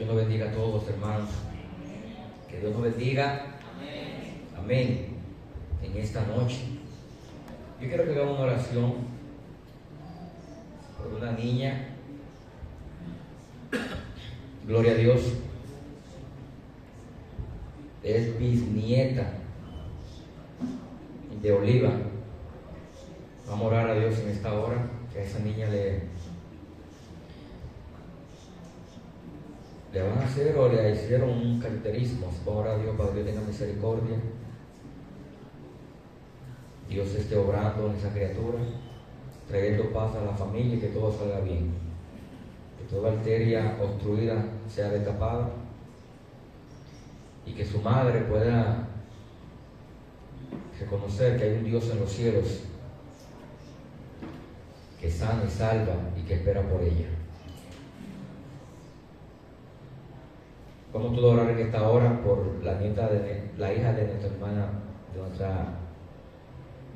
Dios nos bendiga a todos, hermanos. Que Dios nos bendiga. Amén. En esta noche, yo quiero que hagamos una oración por una niña. Gloria a Dios. Es bisnieta de Oliva. Vamos a orar a Dios en esta hora, que a esa niña le van a hacer o le hicieron un caracterismo. Vamos a orar a Dios para que Dios tenga misericordia. Dios esté obrando en esa criatura, trayendo paz a la familia y que todo salga bien. Que toda arteria obstruida sea destapada y que su madre pueda reconocer que hay un Dios en los cielos que sana y salva y que espera por ella. Vamos todos a orar en esta hora por la hija de nuestra hermana, de nuestra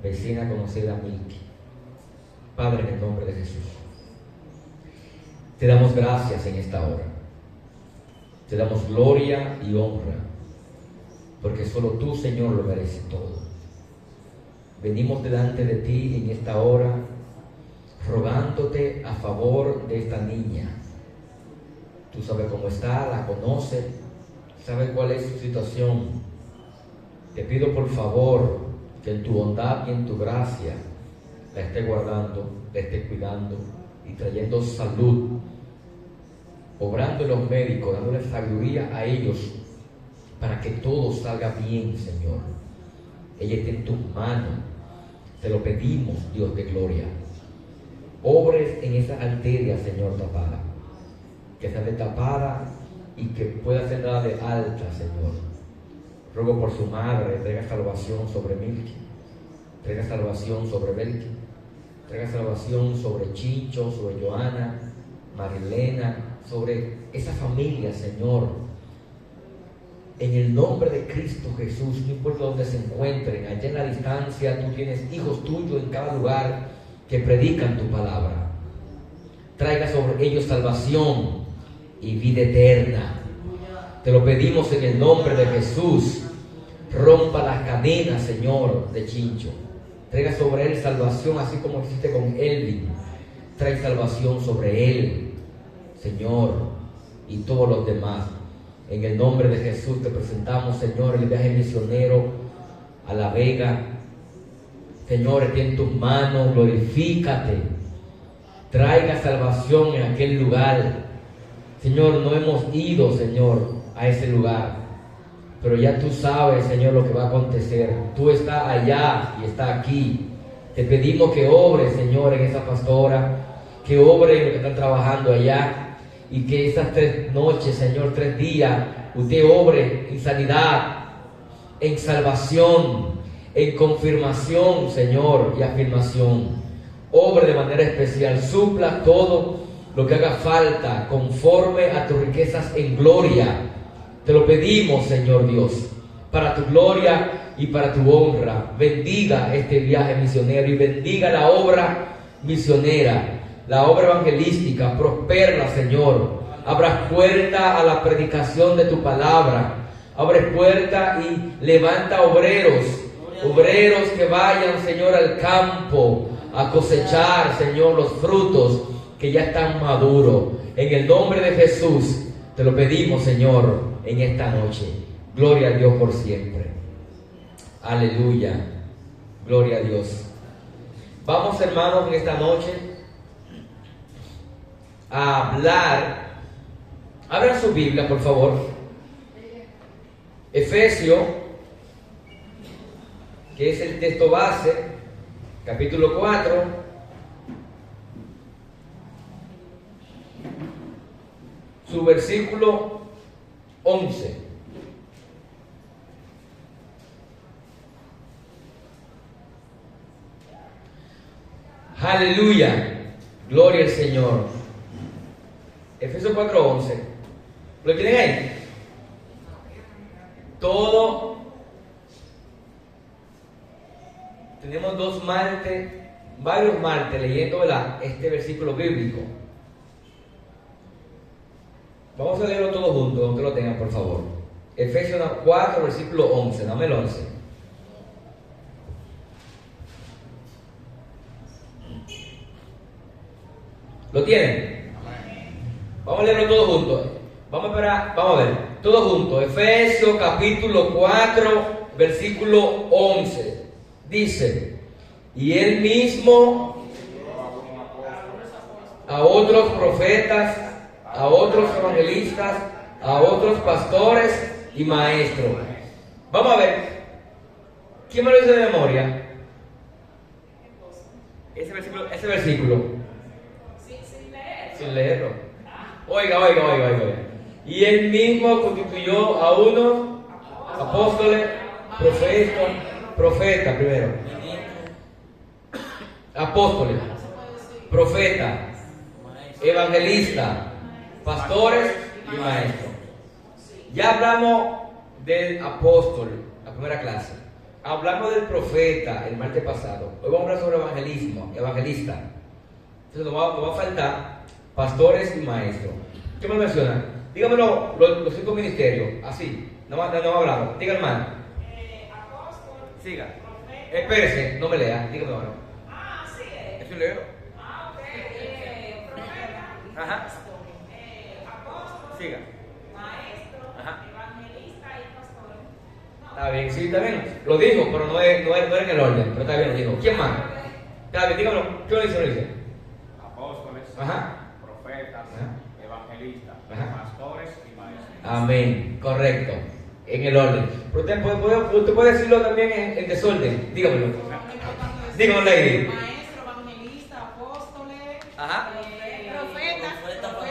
vecina conocida Milky. Padre, en el nombre de Jesús, te damos gracias en esta hora. Te damos gloria y honra, porque solo tú, Señor, lo mereces todo. Venimos delante de ti en esta hora, rogándote a favor de esta niña. Tú sabes cómo está, la conoces, sabes cuál es su situación. Te pido por favor que en tu bondad y en tu gracia la esté guardando, la esté cuidando y trayendo salud, obrando en los médicos, dándole sabiduría a ellos para que todo salga bien, Señor. Ella está en tus manos, te lo pedimos, Dios de gloria. Obres en esa arteria, Señor, tapada, que sea destapada y que pueda ser dada de alta, Señor. Ruego por su madre, traiga salvación sobre Milky, traiga salvación sobre Belki, traiga salvación sobre Chicho, sobre Joana, Marilena, sobre esa familia, Señor. En el nombre de Cristo Jesús, no importa dónde se encuentren, allá en la distancia, tú tienes hijos tuyos en cada lugar que predican tu palabra. Traiga sobre ellos salvación y vida eterna. Te lo pedimos en el nombre de Jesús. Rompa las cadenas, Señor, de Chincho. Traiga sobre él salvación, así como hiciste con Elvin. Trae salvación sobre él, Señor, y todos los demás. En el nombre de Jesús te presentamos, Señor, el viaje misionero a La Vega. Señor, está en tus manos, glorifícate. Traiga salvación en aquel lugar. Señor, no hemos ido, Señor, a ese lugar, pero ya tú sabes, Señor, lo que va a acontecer. Tú estás allá y estás aquí. Te pedimos que obre, Señor, en esa pastora, que obre en lo que están trabajando allá, y que esas 3 noches, Señor, 3 días, usted obre en sanidad, en salvación, en confirmación, Señor, y afirmación. Obre de manera especial, supla todo lo que haga falta conforme a tus riquezas en gloria. Te lo pedimos, Señor Dios, para tu gloria y para tu honra. Bendiga este viaje misionero y bendiga la obra misionera, la obra evangelística. Prospérala, Señor. Abra puerta a la predicación de tu palabra. Abre puerta y levanta obreros que vayan, Señor, al campo a cosechar, Señor, los frutos que ya están maduros. En el nombre de Jesús te lo pedimos, Señor, en esta noche. Gloria a Dios por siempre. Aleluya. Gloria a Dios. Vamos, hermanos, en esta noche a hablar. Abran su Biblia, por favor. Efesios, que es el texto base, capítulo 4. Su versículo 11. Aleluya. Gloria al Señor. Efesios 4:11. ¿Lo tienen ahí? Todo. Tenemos varios martes leyendo este versículo bíblico. Vamos a leerlo todo junto, aunque lo tengan, por favor. Efesios 4, versículo 11. Dame el 11. ¿Lo tienen? Vamos a leerlo todo junto. Vamos a ver, todo junto. Efesios capítulo 4, versículo 11. Dice: y él mismo a otros profetas, a otros evangelistas, a otros pastores y maestros. Vamos a ver. ¿Quién me lo dice de memoria? Ese versículo. Sin leerlo. Oiga. Y él mismo constituyó a unos apóstoles, profetas primero. Apóstoles, profetas, evangelistas, pastores y maestros. Ya hablamos del apóstol, la primera clase. Hablamos del profeta el martes pasado. Hoy vamos a hablar sobre evangelista. Entonces nos va a faltar pastores y maestros. ¿Qué me menciona? Dígamelo los 5 ministerios, así. No hablamos. Diga, hermano. Apóstol. Siga. Profeta. Espérese, no me lea. Dígame ahora. Sí es. ¿Es un leo? Ok. Profeta. Ajá. Apóstol. Siga. Maestro. Ajá. Evangelista y pastor. Está bien, sí, está bien. Lo dijo, pero no es en el orden. Pero está bien, lo dijo. ¿Quién más? Está bien, dígamelo. ¿Qué lo dice? Apóstoles, Ajá. profetas, Ajá. evangelistas, Ajá. pastores y maestros. Amén, correcto. En el orden. Pero usted puede decirlo también en desorden. Dígamelo. Dígamelo, lady. Maestro, evangelista, apóstoles. Ajá. Profeta, pastor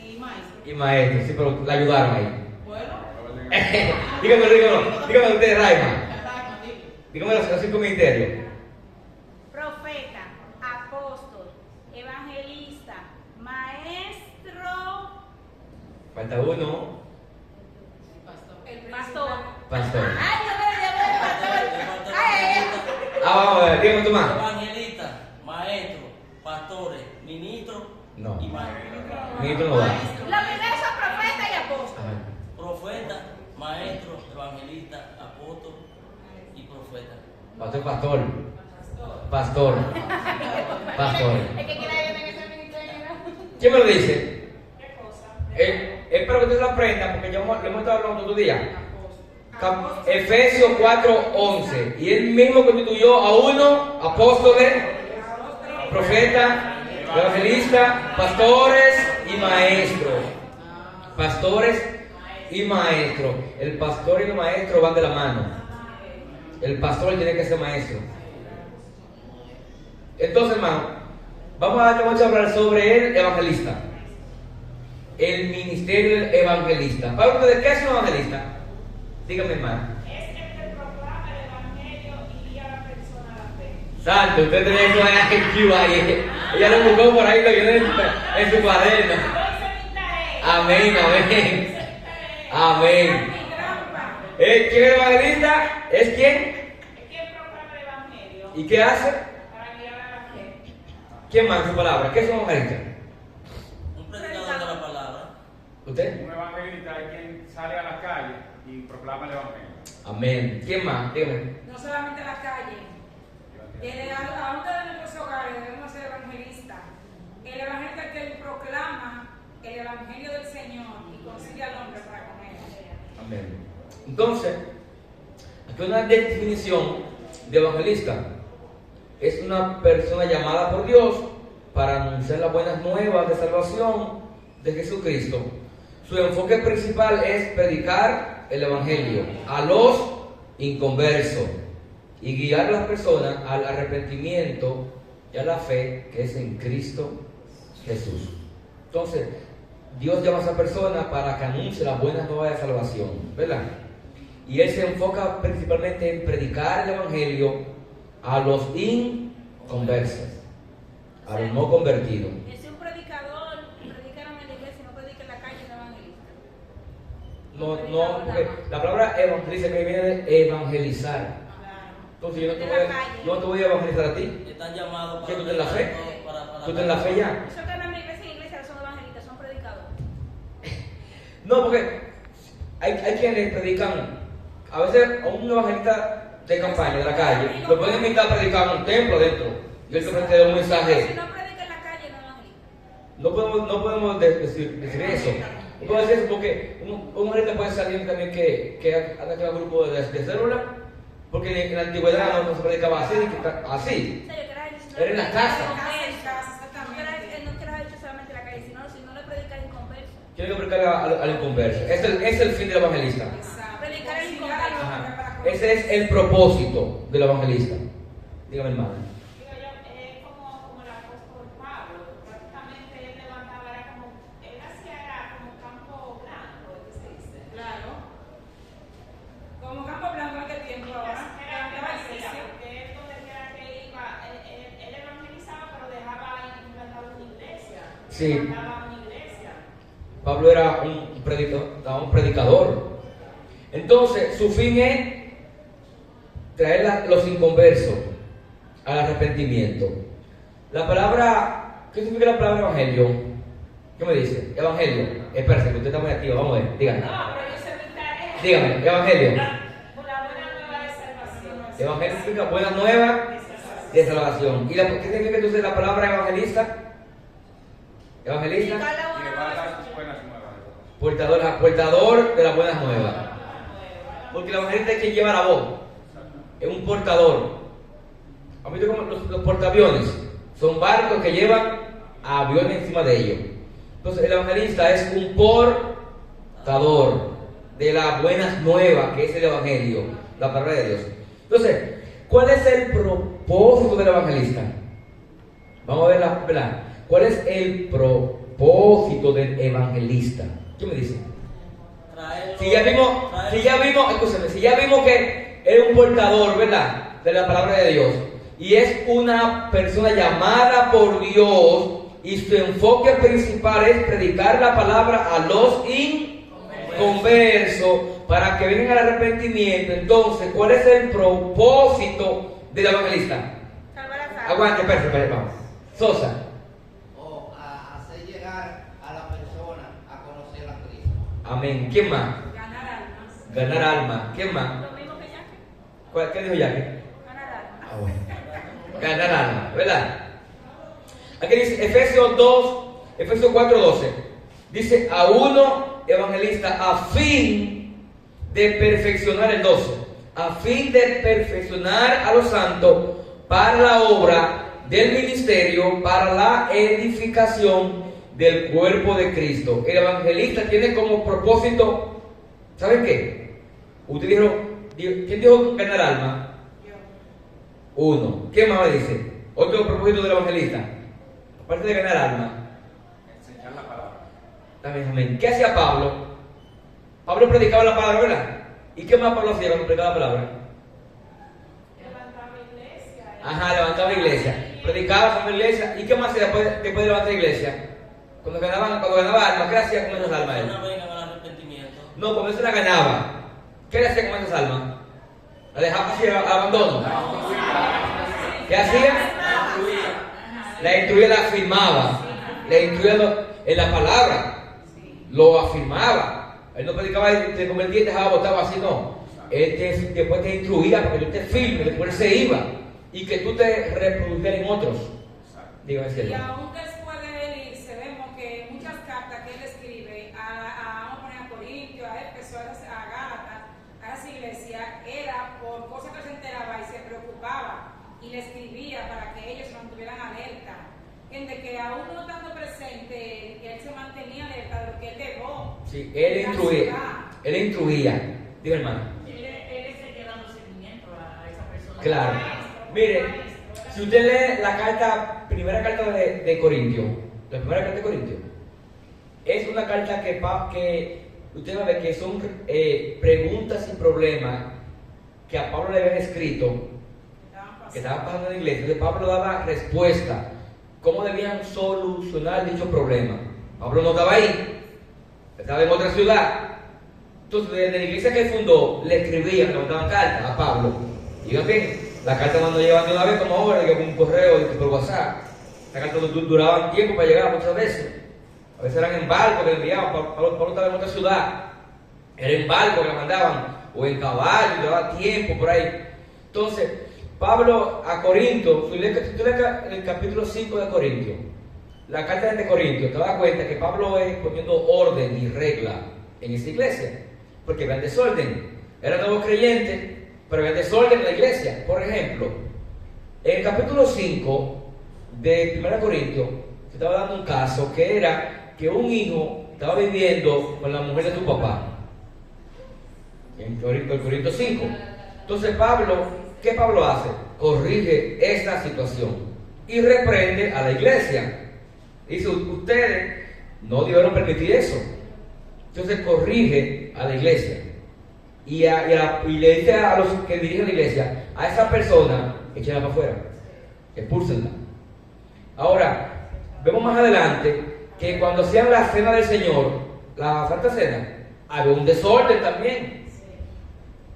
y maestro. Y maestro, sí, pero la ayudaron ahí. Bueno. Dígamelo usted, Raima. Dígame los 5 ministerios. Profeta, apóstol, evangelista, maestro, Falta uno. pastor. Pastor. Ay, yo me pastor. Ay, Vamos a ver, dígame tú más. Evangelistas, maestros, pastores, ministros No. y maestros. Ministro no va. Lo primero son profeta y apóstol. Ajá. Profeta, maestro, evangelista, apóstol y profeta. Pastor. Pastor. Es que quiere ir en ese ministerio. ¿Quién me lo dice? ¿Qué cosa? Espero que usted lo aprenda porque ya lo hemos estado hablando todo el día. Apóstol. Efesios 4:11. Y él mismo constituyó a uno apóstoles, profetas, evangelistas, pastores y maestros. Pastores y maestros. El pastor y el maestro van de la mano. El pastor tiene que ser maestro. Entonces, hermano, vamos a hablar sobre el evangelista. El ministerio del evangelista. ¿Para ustedes qué es un evangelista? Dígame, hermano. Es el que proclama el evangelio y guía a la persona a la fe. Santo, usted tiene eso ahí. Ella lo buscó por ahí, lo llenó en su cuaderno. Amén. Amén. ¿Quién es el evangelista? ¿Es quién? Es quien proclama el evangelio ¿Y qué hace? para guiar a la fe. ¿Quién más en su palabra? ¿Qué es un evangelista? Un predicador de la palabra. ¿Usted? Un evangelista es quien sale a la calle y proclama el evangelio. Amén. ¿Quién más? Dígame. No solamente en la calle, aún de nuestros hogares debemos ser evangelistas. El evangelista es que él proclama el evangelio del Señor y consigue al hombre para con él. Amén. Entonces, aquí una definición de evangelista. Es una persona llamada por Dios para anunciar las buenas nuevas de salvación de Jesucristo. Su enfoque principal es predicar el evangelio a los inconversos y guiar a las personas al arrepentimiento y a la fe que es en Cristo Jesús. Entonces, Dios llama a esa persona para que anuncie las buenas nuevas de salvación, ¿verdad? Y él se enfoca principalmente en predicar el evangelio a los inconversos, a los no convertidos. Es un predicador, predica en la iglesia, no predica en la calle, es evangelista. No, porque la palabra evangelista que viene de evangelizar. Entonces yo no te voy a evangelizar a ti. Están llamados ¿Qué, tú estás en la fe? para ¿Tú estás en la fe ya? Eso que hablan de iglesia en iglesia son evangelistas, son predicadores. No, porque hay quienes predican, a veces a un evangelista de campaña, de la calle, lo pueden invitar a predicar en un templo dentro, y él te da un mensaje. Si no predica en la calle, no evangelista. No podemos decir eso. No podemos decir eso porque un evangelista puede salir también que anda con un grupo de célula, porque en la antigüedad no se predicaba así. O sea, yo quiero decir, Era en la casa. Él no quiere decir solamente en la calle, sino si no le predica al inconverso. Tiene que predicar al inconverso. Es el fin del evangelista. Predicar al inconverso. Ajá. Ese es el propósito del evangelista. Dígame, hermano. Digo yo, es como el apóstol Pablo, prácticamente él levantaba, él hacía era como campo blanco, ¿qué se dice? Claro. Como campo blanco en aquel tiempo ahora. Era iglesia, porque él donde quiera que iba, él evangelizaba, pero dejaba implantada una iglesia. Sí. Plantaba una iglesia. Pablo era un predicador. Entonces, su fin es traer a los inconversos al arrepentimiento. La palabra, ¿qué significa la palabra evangelio? ¿Qué me dice? Evangelio. Espérate, que usted está muy activo. Vamos a ver, dígame. No, pero yo sé mi tarea. Dígame, evangelio. La buena nueva de salvación. Evangelio significa buena nueva de salvación. ¿Y qué significa entonces la palabra evangelista? Evangelista. Y llevar las buenas nuevas. Portador de las buenas nuevas. Porque el evangelista es quien lleva la voz. Es un portador. ¿Han visto cómo los portaaviones? Son barcos que llevan aviones encima de ellos. Entonces el evangelista es un portador de las buenas nuevas, que es el evangelio, la palabra de Dios. Entonces, ¿cuál es el propósito del evangelista? Vamos a ver ¿verdad? ¿Cuál es el propósito del evangelista? ¿Qué me dice? Si ya vimos que es un portador, ¿verdad?, de la palabra de Dios, y es una persona llamada por Dios, y su enfoque principal es predicar la palabra a los inconversos para que vengan al arrepentimiento. Entonces, ¿cuál es el propósito del evangelista? Salvar a salvo. Aguante, espérate, vamos. Sosa. O a hacer llegar a la persona a conocer a Cristo. Amén. ¿Quién más? Ganar almas. Ganar alma. ¿Quién más? Lo mismo que Jackie. ¿Qué dijo Jackie? Ganar alma. Ah, bueno. Ganar alma, ¿verdad? Aquí dice Efesios 4:12. Dice a uno evangelista a fin de perfeccionar el 12. A fin de perfeccionar a los santos para la obra del ministerio, para la edificación del cuerpo de Cristo. El evangelista tiene como propósito, ¿saben qué? Usted dijo, ¿quién dijo ganar alma? Uno. ¿Qué más me dice? Otro propósito del evangelista, aparte de ganar alma. Enseñar la palabra. También, amén. ¿Qué hacía Pablo? Pablo predicaba la palabra, ¿verdad? ¿Y qué más Pablo hacía cuando predicaba la palabra? Levantaba iglesia. Ajá, levantaba iglesia. Predicaba en la iglesia. ¿Y qué más hacía después de levantar iglesia? Cuando ganaba alma, ¿qué hacía con esas almas él? No vengan al arrepentimiento. No, cuando se la ganaba, ¿qué le hacía con esas almas? ¿La dejaba así al abandono? ¿Qué hacía? La instruía, la afirmaba. La instruía en la palabra. Lo afirmaba. Él no predicaba y te convertía y te dejaba botado así, no. Él después te instruía para que tú estés firme, después se iba. Y que tú te reprodujeras en otros. Dígame si Y aún después de él irse, vemos que muchas cartas que él escribe vamos a poner a Corintios, a Éfeso, a Gálatas, a esa iglesia, era por cosas que se enteraba y se preocupaba y le escribía para que ellos se mantuvieran alerta. Gente que aún no estando presente, él se mantenía alerta de lo que él dejó. sí, él instruía. Él instruía. Diga, hermano. Él seguía dando seguimiento a esa persona. Claro. Mire, si usted lee primera carta de Corintios, la primera carta de Corintios, es una carta que usted va a ver que son preguntas y problemas que a Pablo le habían escrito, que estaban pasando en la iglesia. Entonces Pablo daba respuesta, cómo debían solucionar dicho problema. Pablo no estaba ahí, estaba en otra ciudad. Entonces, desde la iglesia que él fundó, le escribían, le mandaban cartas a Pablo. Y bien, la carta no llegaban de una vez como ahora, que con un correo por WhatsApp. La carta duraban tiempo para llegar muchas veces. A veces eran en barco que le enviaban. Pablo estaba en otra ciudad. Era en barco que le mandaban, o en caballo, llevaba tiempo por ahí. Entonces, Pablo a Corinto, si tú lees el capítulo 5 de Corintios, la carta de Corintios, te das cuenta que Pablo es poniendo orden y regla en esa iglesia, porque había desorden. Eran nuevos creyentes, pero había desorden en la iglesia. Por ejemplo, en el capítulo 5 de 1 Corintios, se estaba dando un caso que era que un hijo estaba viviendo con la mujer de tu papá. En Corintios 5. Entonces ¿qué Pablo hace? Corrige esta situación y reprende a la iglesia. Dice, ustedes no debieron permitir eso. Entonces corrige a la iglesia y le dice a los que dirigen la iglesia, a esa persona, échenla para afuera, expúlsenla. Ahora, vemos más adelante que cuando hacían la cena del Señor, la Santa Cena, había un desorden también.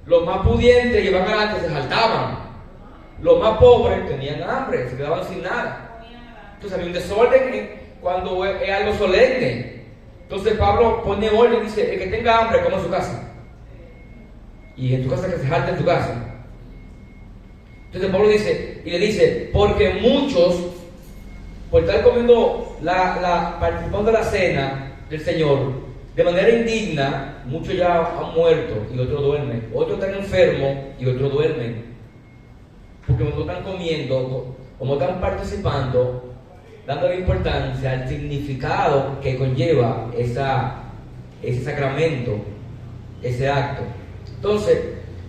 Los más pudientes llevaban adelante, se saltaban. Los más pobres tenían hambre, se quedaban sin nada. Entonces había un desorden cuando es algo solemne. Entonces Pablo pone orden y dice, el que tenga hambre, coma en su casa. Y en tu casa que se salte en tu casa. Entonces Pablo dice, y le dice, porque muchos, por estar comiendo participando de la cena del Señor, de manera indigna, muchos ya han muerto y otros duermen. Otros están enfermos y otros duermen. Porque no están comiendo, como están participando, dando importancia al significado que conlleva ese sacramento, ese acto. Entonces,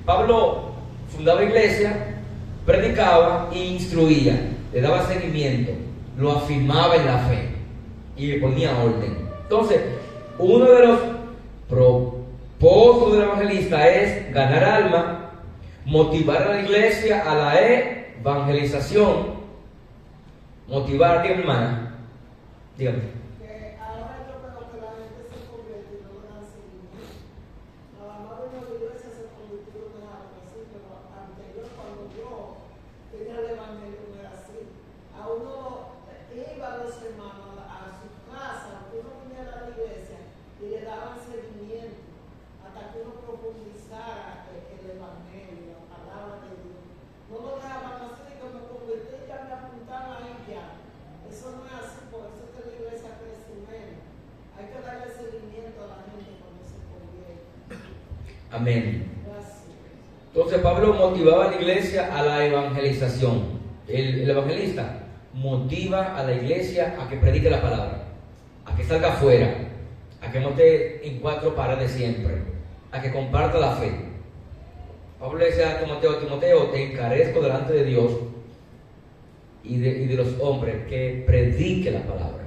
Pablo fundaba iglesia, predicaba e instruía, le daba seguimiento, lo afirmaba en la fe y le ponía orden. Entonces, uno de los propósitos del evangelista es ganar alma, motivar a la iglesia a la evangelización, motivar a mi hermana. Dígame. Ahora yo creo que la gente se convierte y no le dan seguimiento. La mamá de una iglesia se convirtió en algo así, pero anterior, cuando yo tenía el evangelio, no era así. A uno iba los hermanos a su casa, uno venía a la iglesia y le daban seguimiento hasta que uno profundizara el evangelio, la palabra de Dios. No lo dejaban así, que me convertí y ya me apuntaban ahí ya. Eso no es así, por eso es que la iglesia crece menos. Hay que darle seguimiento a la gente cuando se convierte. Amén. Gracias. Entonces Pablo motivaba a la iglesia a la evangelización. El evangelista motiva a la iglesia a que predique la palabra, a que salga afuera, a que no esté en cuatro paredes siempre, a que comparta la fe. Pablo le decía a Timoteo, te encarezco delante de Dios y de los hombres que predique la palabra,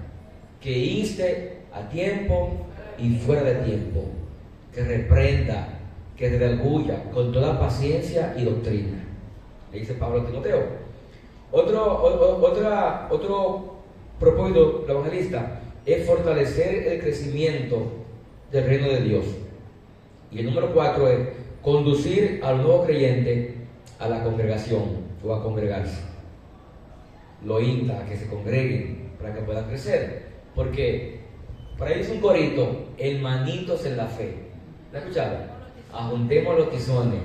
que inste a tiempo y fuera de tiempo, que reprenda, que redarguya con toda paciencia y doctrina. Le dice Pablo a Timoteo. Otro propósito del evangelista es fortalecer el crecimiento del reino de Dios. Y el número 4 es conducir a los nuevos creyentes a la congregación o a congregarse. Lo insta a que se congreguen para que puedan crecer. Porque para ellos es un corito, hermanitos en la fe. ¿La has escuchado? Ajuntemos los tizones,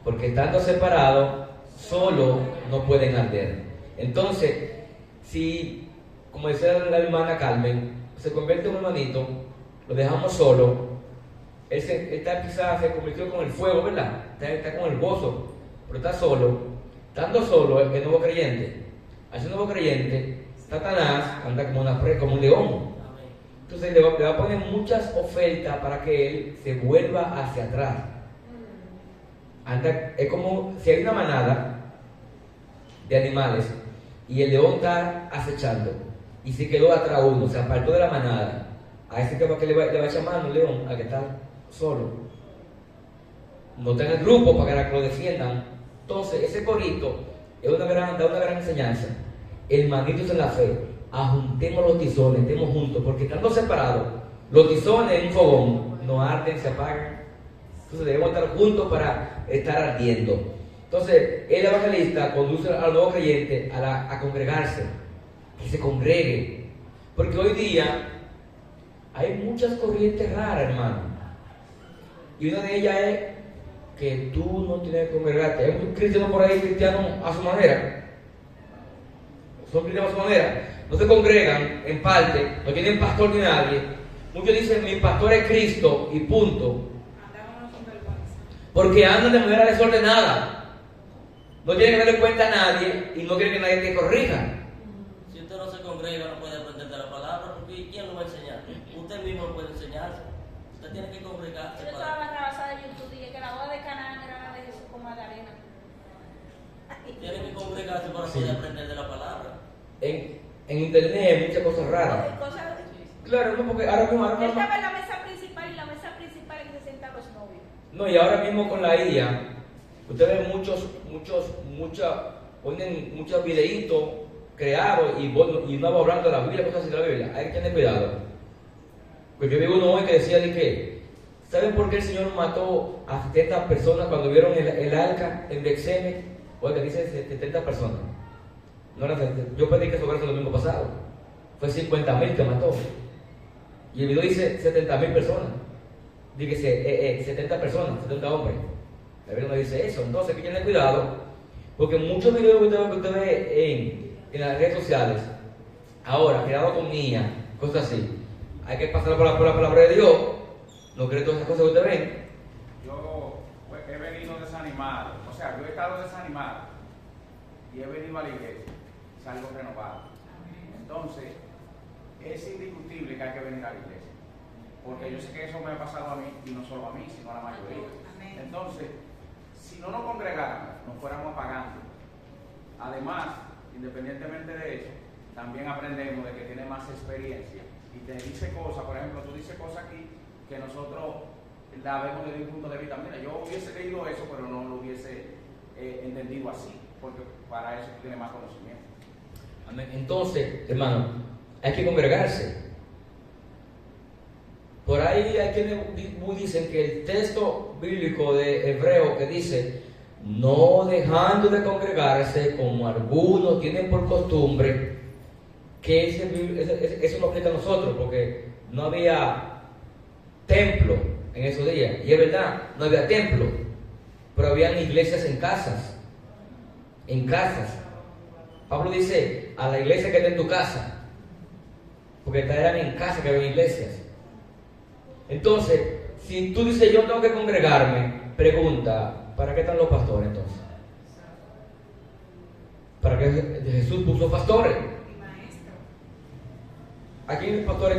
porque estando separados, solo no pueden arder. Entonces, si, como decía la hermana Carmen, se convierte en un hermanito, lo dejamos solo, él quizás se convirtió con el fuego, ¿verdad? Está con el gozo, pero está solo. Estando solo, el nuevo creyente, al ser nuevo creyente, Satanás anda como un león. Entonces le va a poner muchas ofertas para que él se vuelva hacia atrás. Es como si hay una manada de animales y el león está acechando y se quedó atrás uno, se apartó de la manada. A ese que le va a echar mano el león, al que está solo. No está en el grupo para que lo defiendan. Entonces ese corito da una gran enseñanza. Hermanitos en la fe, ajuntemos los tizones, estemos juntos, porque estando separados, los tizones en un fogón no arden, se apagan. Entonces debemos estar juntos para estar ardiendo. Entonces el evangelista conduce al nuevo creyente a congregarse, que se congregue, porque hoy día hay muchas corrientes raras, hermano. Y una de ellas es que tú no tienes que congregarte. Hay muchos cristianos por ahí, cristianos a su manera. Son cristianos a su manera. No se congregan en parte, no tienen pastor ni nadie. Muchos dicen, mi pastor es Cristo y punto. Porque andan de manera desordenada. No tienen que darle cuenta a nadie y no quieren que nadie te corrija. Si usted no se congrega, no puede aprender de la palabra, porque ¿quién lo va a enseñar? Usted mismo puede enseñarse. Usted tiene que congregarse. Yo estaba en la rabasada de YouTube y dije que la boda de Canaán era la de Jesús con Magdalena. Tiene que congregarse para poder aprender de la palabra. En internet hay muchas cosas raras. Claro, no, porque ahora mismo. Él estaba en la mesa principal y la mesa principal en que se sientan los novios. No, y ahora mismo con la IA, usted ve ponen muchos videitos creados y una va hablando de la Biblia, cosas así de la Biblia. Hay que tener cuidado. Porque yo vi uno hoy que decía de que, ¿saben por qué el Señor mató a 70 personas cuando vieron el arca en Bexeme? Oiga, dice 70 personas. No eran 70. Yo pedí que eso fuera el domingo pasado. Fue 50,000 que mató. Y el video dice 70,000 personas. Dígase 70 personas, 70 hombres. La Biblia no dice eso. Entonces hay que tener cuidado. Porque muchos videos que usted ve en las redes sociales, ahora, creados con niñas, cosas así, hay que pasar por la palabra de Dios. No cree todas esas cosas que usted ve. Yo he venido desanimado, o sea, yo he estado desanimado y he venido a la iglesia, salgo renovado. Entonces, es indiscutible que hay que venir a la iglesia, porque yo sé que eso me ha pasado a mí, y no solo a mí, sino a la mayoría. Entonces, si no nos congregáramos, nos fuéramos apagando. Además, independientemente de eso, también aprendemos de que tiene más experiencia y te dice cosas, por ejemplo, tú dices cosas aquí que nosotros la vemos desde un punto de vista. Mira, yo hubiese leído eso, pero no lo hubiese entendido así, porque para eso tiene más conocimiento. Amén. Entonces, hermano, hay que congregarse. Por ahí hay quienes dicen que el texto bíblico de Hebreo que dice, no dejando de congregarse como algunos tienen por costumbre, que eso no aplica a nosotros, porque no había templo en esos días. Y es verdad, no había templo, pero habían iglesias en casas. En casas. Pablo dice, a la iglesia que está en tu casa, porque eran en casa que había iglesias. Entonces, si tú dices, yo tengo que congregarme, pregunta, ¿para qué están los pastores entonces? ¿Para qué Jesús puso pastores? ¿A quién es pastor?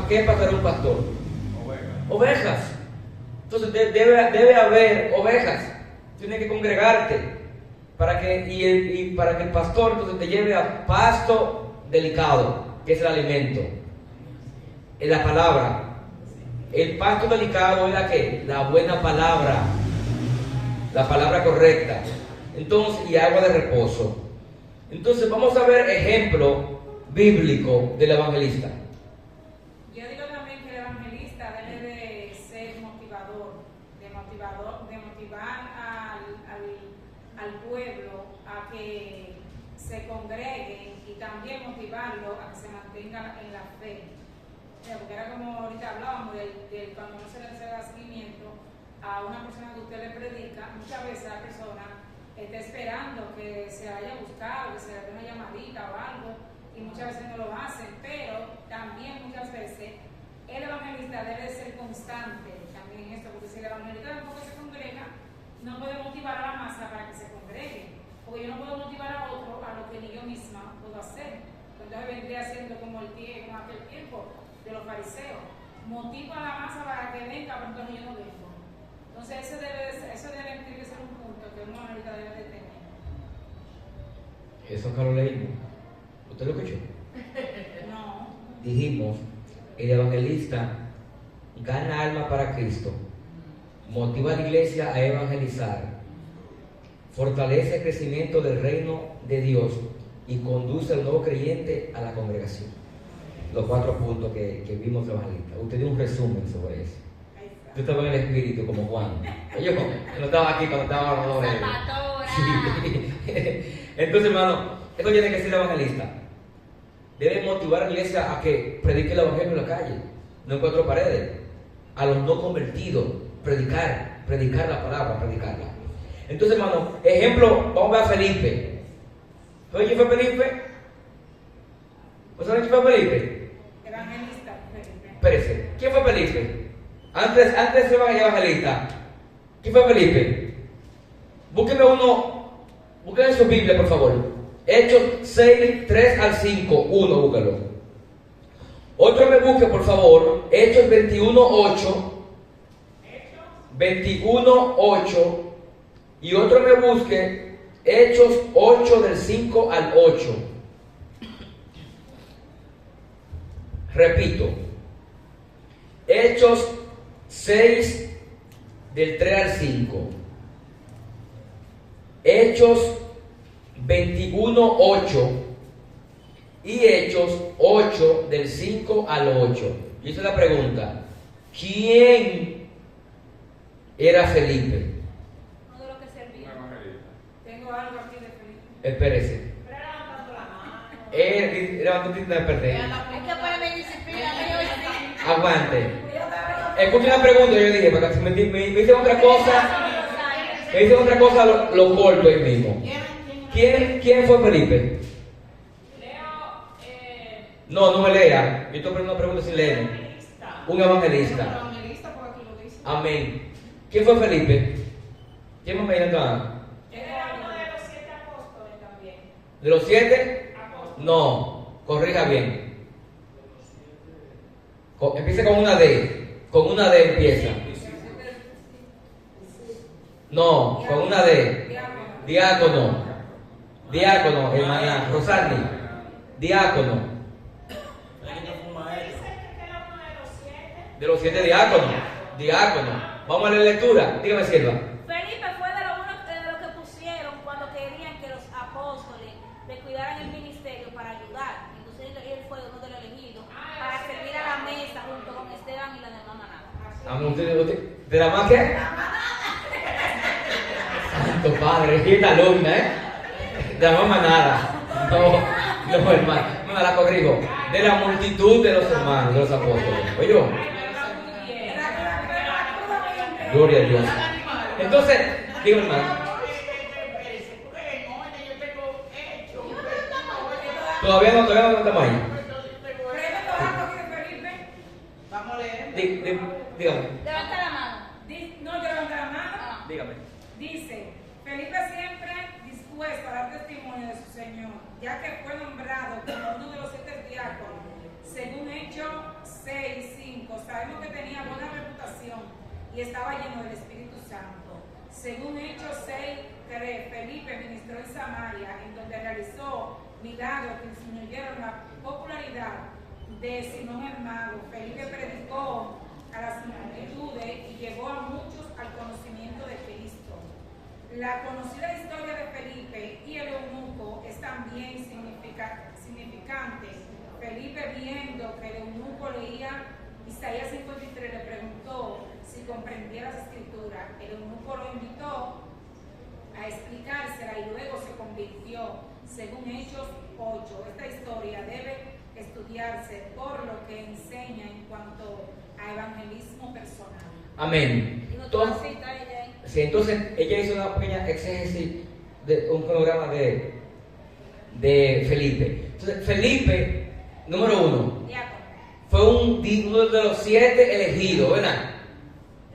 ¿Qué es pastor un pastor? Ovejas. Entonces debe haber ovejas. Tienes que congregarte para que para que el pastor entonces te lleve a pasto delicado, que es el alimento, es la palabra. El pasto delicado es la buena palabra, la palabra correcta. Entonces, y agua de reposo. Entonces vamos a ver ejemplo bíblico del evangelista. Yo digo también que el evangelista debe de ser motivador, de motivar al pueblo a que se congreguen y también motivarlo a que se mantenga en la fe. Porque era como ahorita hablábamos de cuando no se le da seguimiento a una persona que usted le predica, muchas veces la persona está esperando que se haya buscado, que se le dé una llamadita o algo, y muchas veces no lo hacen, pero también muchas veces el evangelista debe ser constante también en esto, porque si el evangelista tampoco se congrega, no puede motivar a la masa para que se congregue, porque yo no puedo motivar a otro a lo que ni yo misma puedo hacer. Entonces vendría siendo como aquel tiempo de los fariseos, motivo a la masa para que venga, pero entonces yo no vengo. Entonces eso debe ser un punto que un evangelista debe de tener. Eso acá lo leímos. ¿Usted lo escuchó? No. Dijimos, el evangelista gana alma para Cristo, motiva a la iglesia a evangelizar, fortalece el crecimiento del reino de Dios y conduce al nuevo creyente a la congregación. Los 4 puntos que vimos del evangelista. Usted dio un resumen sobre eso. Yo estaba en el espíritu como Juan. Yo no estaba aquí cuando estaba hablando de él. Sí. Entonces, hermano, esto tiene que ser evangelista. debe motivar a la iglesia a que predique el evangelio en la calle, no en cuatro paredes. A los no convertidos, predicar la palabra, predicarla. Entonces, hermano, ejemplo, vamos a ver a Felipe. ¿Saben quién fue Felipe? ¿Saben quién fue Felipe? Evangelista, Felipe. Espérese, ¿quién fue Felipe? Antes de ser evangelista, ¿quién fue Felipe? Búsquenme en su Biblia, por favor. Hechos 6, 3 al 5, 1, búscalo. Otro me busque, por favor, Hechos 21, 8. 21, 8. Y otro me busque Hechos 8 del 5 al 8. Repito, Hechos 6 del 3 al 5. Hechos 21, 8. Y Hechos 8 del 5 al 8. Yo hice la pregunta, ¿quién era Felipe? Uno de los que servía. Tengo algo aquí de Felipe. Espérese. Pero era levantando la mano. Levantó un de Es que poneme disciplina, yo sí. Aguante. Escuchen la pregunta, yo dije, para que si me dicen otra cosa, lo corto ahí mismo. ¿Quién fue Felipe? No me lea. Yo estoy poniendo una pregunta sin leer. Un evangelista. Amén. ¿Quién fue Felipe? ¿Quién me acá? Era uno de los 7 apóstoles también. ¿De los 7? Apóstoles. No, corrija bien. Empieza con una D. Con una D empieza. No, con una D. Diácono, hermana Rosalni. Diácono. De los 7 diáconos. Vamos a leer lectura. Dígame, sierva. Felipe fue de los que pusieron cuando querían que los apóstoles le cuidaran el ministerio para ayudar. Entonces él fue uno de los elegidos para servir a la mesa junto con Esteban y la demás manada. ¿De la más qué? Santo Padre, es esta alumna, De la más manada. No, hermano. No, la corrijo. De la multitud de los hermanos, de los apóstoles. Oye, gloria a Dios. Entonces, digo, hermano. Todavía no estamos ahí. Vamos a leer. Dígame. Levanta la mano. No, yo levanto la mano. Dígame. Dice, Felipe siempre dispuesto a dar testimonio de su Señor, ya que fue nombrado como uno de los 7 diáconos. Según Hechos 6, 5, sabemos que tenía buena reputación y estaba lleno del Espíritu Santo. Según Hechos 6, 3, Felipe ministró en Samaria, en donde realizó milagros que disminuyeron la popularidad de Simón el Mago. Felipe predicó a las multitudes y llevó a muchos al conocimiento de Cristo. La conocida historia de Felipe y el eunuco es también significante. Felipe, viendo que el eunuco leía Isaías 53, le preguntó si comprendía las escrituras. El eunuco lo invitó a explicársela y luego se convirtió, según Hechos 8. Esta historia debe estudiarse por lo que enseña en cuanto a evangelismo personal. Amén. Entonces ella hizo una pequeña exégesis de un programa de Felipe. Entonces, Felipe, número 1, fue uno de los 7 elegidos, ¿verdad?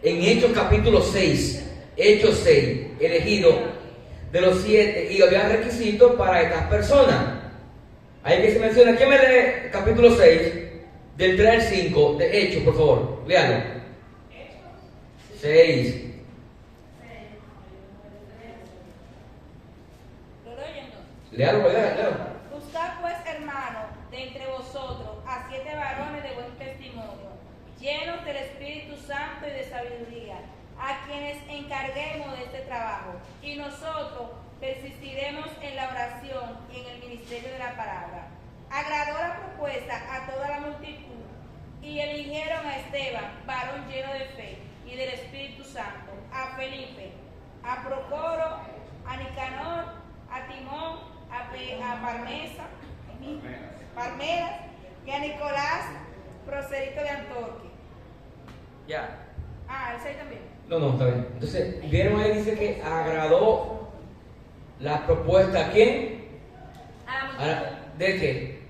En Hechos capítulo 6, Hechos 6, elegido de los 7, y había requisitos para estas personas. Ahí que se menciona, ¿quién me lee capítulo 6, del 3 al 5, de Hechos, por favor? Léalo. 6. Léalo. Buscad pues, hermanos, de entre vosotros a 7 varones de buen testimonio, llenos del Espíritu Santo y de sabiduría, a quienes encarguemos de este trabajo, y nosotros persistiremos en la oración y en el ministerio de la palabra. Agradó la propuesta a toda la multitud, y eligieron a Esteban, varón lleno de fe y del Espíritu Santo, a Felipe, a Procoro, a Nicanor, a Timón, a Parmesa, Palmeras, y a Nicolás, prosélito de Antorque. Ya. Ah, el 6 también. No, está bien. Entonces, vieron ahí, dice que agradó la propuesta a quién. ¿De qué?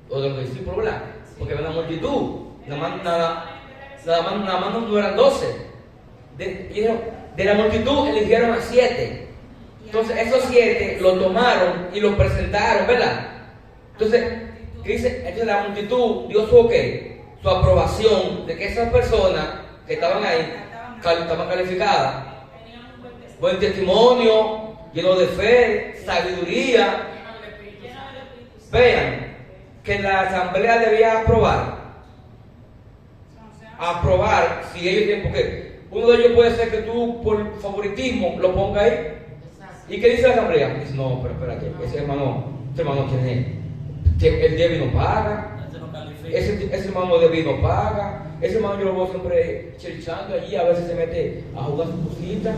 O de los discípulos, ¿verdad? Porque era una multitud. Nada más no eran 12. De la multitud eligieron a 7. Entonces, esos 7 lo tomaron y lo presentaron, ¿verdad? Entonces, ¿qué dice? Entonces, la multitud dio su aprobación de que esas personas que estaban ahí estaban calificadas. Buen testimonio, lleno de fe, sabiduría. Vean que la asamblea debía aprobar si ellos tienen, porque uno de ellos puede ser que tú por favoritismo lo pongas ahí. ¿Y qué dice la asamblea? Dice, no, pero espérate, ese hermano quién es, el débil no paga, ese hermano débil no paga, ese hermano yo lo veo siempre chirchando allí, a veces se mete a jugar sus cositas.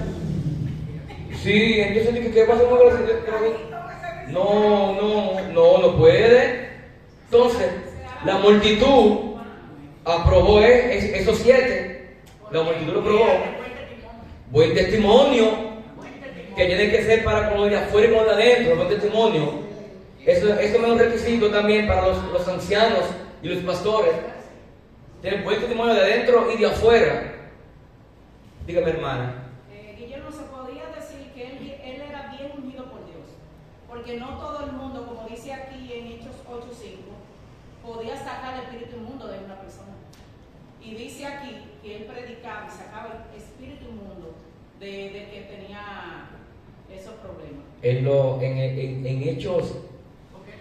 Sí, entonces ¿qué pasa con no puede. Entonces, la multitud aprobó esos 7. La multitud lo aprobó. Buen testimonio, que tiene que ser para con los de afuera y con los de adentro. Buen testimonio. Eso es un requisito también para los ancianos y los pastores. Tienen buen testimonio de adentro y de afuera. Dígame, hermana. Guillermo, se podría decir que él era bien ungido por Dios, porque no todo el mundo, como dice aquí en Hechos 8:5, podía sacar el espíritu inmundo de una persona. Y dice aquí que él predicaba y sacaba el espíritu inmundo de que tenía esos problemas. En Hechos, porque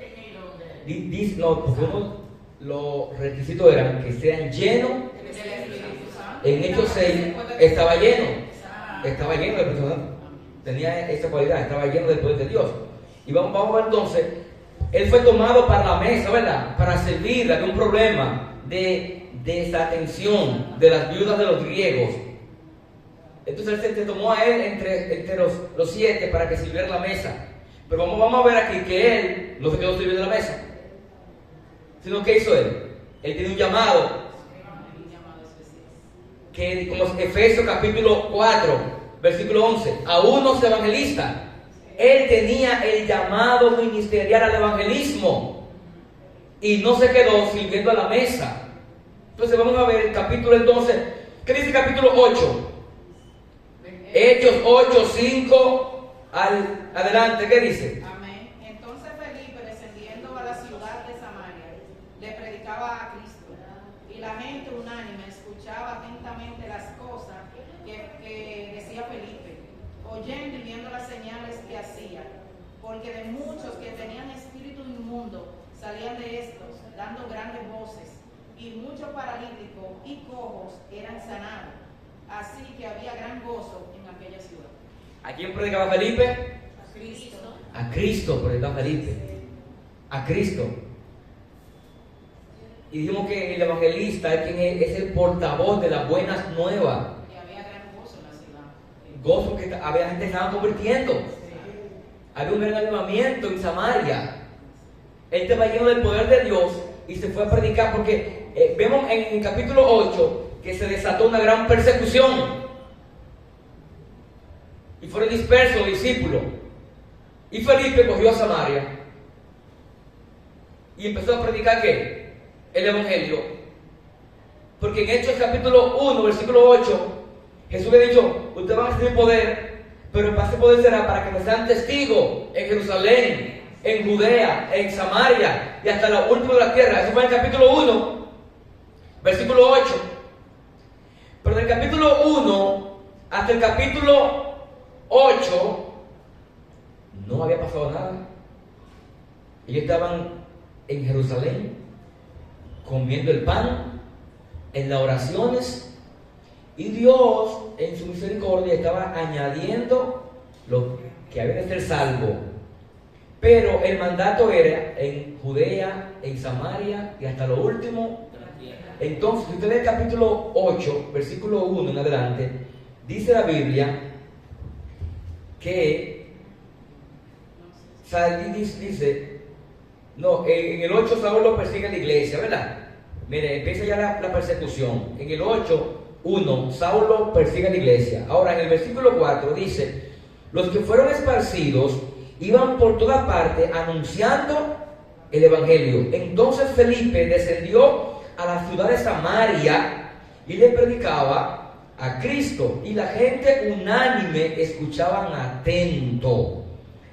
los requisitos eran que sean llenos. En Hechos 6 estaba lleno del Espíritu Santo. Tenía esa cualidad, estaba lleno del poder de Dios. Y vamos a ver entonces, él fue tomado para la mesa, ¿verdad? Para servirle de un problema de desatención de las viudas de los griegos. Entonces él se tomó a él entre los 7 para que sirviera la mesa. Pero vamos a ver aquí que él no se quedó sirviendo la mesa, sino que hizo él. Él tiene un llamado, que como Efesios capítulo 4, versículo 11, a unos evangelistas. Él tenía el llamado ministerial al evangelismo y no se quedó sirviendo a la mesa. Entonces vamos a ver el capítulo entonces. ¿Qué dice el capítulo 8? Hechos 8:5 adelante, ¿qué dice? Amén. Entonces Felipe, descendiendo a la ciudad de Samaria, le predicaba a Cristo, y la gente unánime escuchaba atentamente las cosas que decía Felipe, oyendo y viendo las señales que hacía, porque de muchos que tenían espíritu inmundo salían de estos, dando grandes voces, y muchos paralíticos y cojos eran sanados. Así que había gran gozo en aquella ciudad. ¿A quién predicaba Felipe? A Cristo. A Cristo predicaba Felipe. A Cristo. Y dijimos que el evangelista es quien es el portavoz de las buenas nuevas. Y había gran gozo en la ciudad. Gozo que había gente que estaba convirtiendo. Había un gran avivamiento en Samaria. Él estaba lleno del poder de Dios y se fue a predicar porque vemos en el capítulo 8 que se desató una gran persecución y fueron dispersos los discípulos. Y Felipe cogió a Samaria y empezó a predicar ¿qué? El evangelio. Porque en Hechos capítulo 1 versículo 8 Jesús le ha dicho: ustedes van a recibir poder, pero ese poder será para que me sean testigos en Jerusalén, en Judea, en Samaria y hasta lo último de la tierra. Eso fue en el capítulo 1 versículo 8. Pero del capítulo 1 hasta el capítulo 8 no había pasado nada. Ellos estaban en Jerusalén comiendo el pan, en las oraciones, y Dios en su misericordia estaba añadiendo lo que había de ser salvo. Pero el mandato era en Judea, en Samaria y hasta lo último. Entonces, si usted lee el capítulo 8, versículo 1 en adelante, dice la Biblia que dice, No, en el 8 Saúl lo persigue en la iglesia, ¿verdad? Mire, empieza ya la persecución. En el 8:1, Saúl lo persigue en la iglesia. Ahora, en el versículo 4 dice: los que fueron esparcidos iban por toda parte anunciando el evangelio. Entonces Felipe descendió a la ciudad de Samaria y le predicaba a Cristo, y la gente unánime escuchaban atento.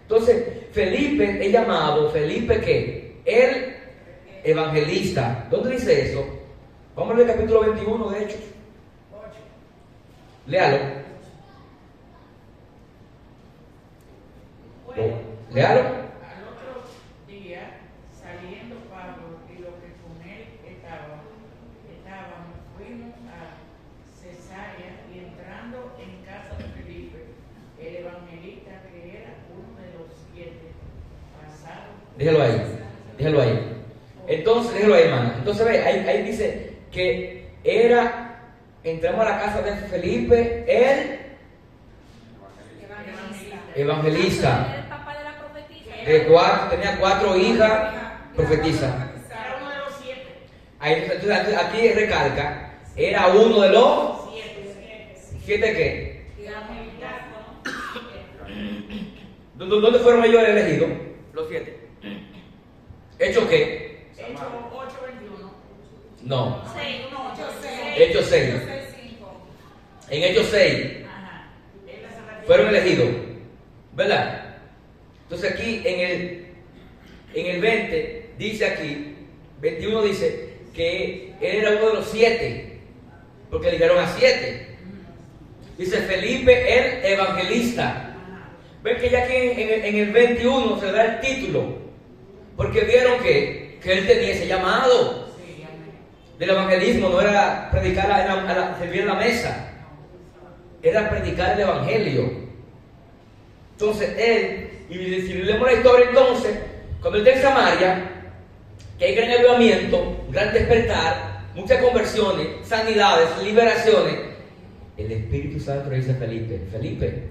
Entonces Felipe es llamado Felipe, ¿qué? El evangelista. ¿Dónde dice eso? Vamos a leer el capítulo 21 de Hechos. Léalo. Léalo. Al otro día, saliendo Pablo y los que con él estaban, fuimos a Cesarea, y entrando en casa de Felipe, el evangelista, que era uno de los 7, pasaron. Déjalo ahí. Entonces, déjalo ahí, hermano. Entonces, ve, ahí dice que entramos a la casa de Felipe, el evangelista. Tenía 4 hijas profetizas. Era uno de los 7. Entonces, aquí recalca, era uno de los 7 ¿qué? ¿Dónde fueron ellos elegidos? Los 7. ¿Hechos qué? Hechos 8:21. No. 6. Hechos 6. En Hechos 6 fueron elegidos, ¿verdad? Entonces aquí en el 20 dice aquí, 21 dice que él era uno de los 7, porque eligieron a 7. Dice Felipe el evangelista. Ven que ya aquí en el 21 se da el título, porque vieron que él tenía ese llamado del evangelismo. No era predicar, servir en la mesa, era predicar el evangelio. Entonces él, y si leemos la historia, entonces cuando él está en Samaria, que hay gran avivamiento, gran despertar, muchas conversiones, sanidades, liberaciones, el Espíritu Santo le dice a Felipe: Felipe,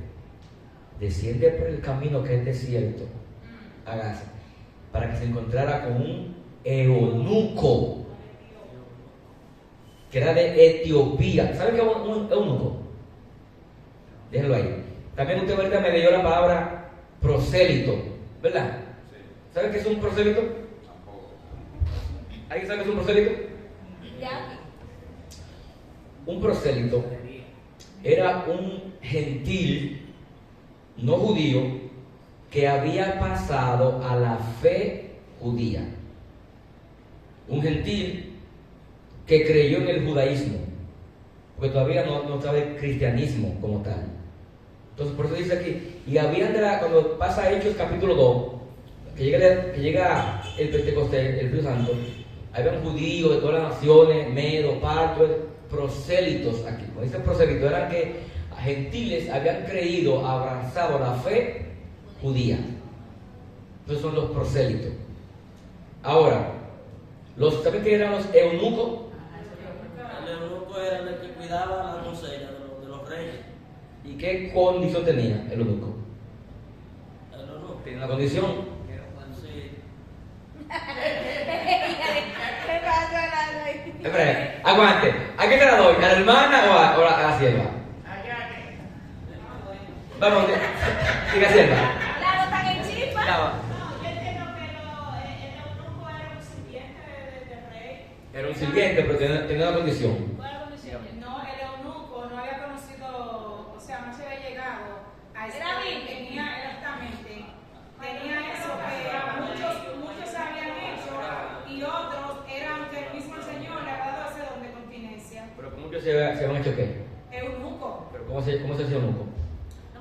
desciende por el camino que es desierto a Gaza, para que se encontrara con un eunuco que era de Etiopía. ¿Sabe qué es un eunuco? Déjenlo ahí. También usted ahorita me leyó la palabra prosélito, ¿verdad? ¿Sabe qué es un prosélito? ¿Alguien sabe qué es un prosélito? Un prosélito era un gentil no judío que había pasado a la fe judía. Un gentil que creyó en el judaísmo, porque todavía no estaba el cristianismo como tal. Entonces por eso dice aquí, y habían cuando pasa Hechos capítulo 2, que llega el Pentecostés, el Espíritu Santo, habían judíos de todas las naciones, medos, partos, prosélitos aquí. Cuando dice prosélitos, eran que gentiles habían creído, abrazado la fe judía. Entonces son los prosélitos. Ahora, ¿saben qué eran los eunucos? El eunuco era el que cuidaba la doncella de los reyes. ¿Y qué condición tenía el eunuco? El eunuco. Tenía una condición. Sí. ¿Qué pasa, ahí? Espera, aguante. ¿A qué te la doy? ¿A la hermana o a la sierva? Vamos, diga sierva. Claro, están en chispa. Yo entiendo que el eunuco era un sirviente del rey. Era un sirviente, pero tenía una condición. ¿Cuál era la condición? No, el eunuco no había conocido, o sea, no se había llegado a ese. Era virgen. Tenía, exactamente, tenía eso que muchos habían hecho y otros eran que el mismo Señor le había dado ese don de continencia. Pero ¿cómo que se habían hecho qué? Eunuco, ¿Pero cómo se hace eunuco?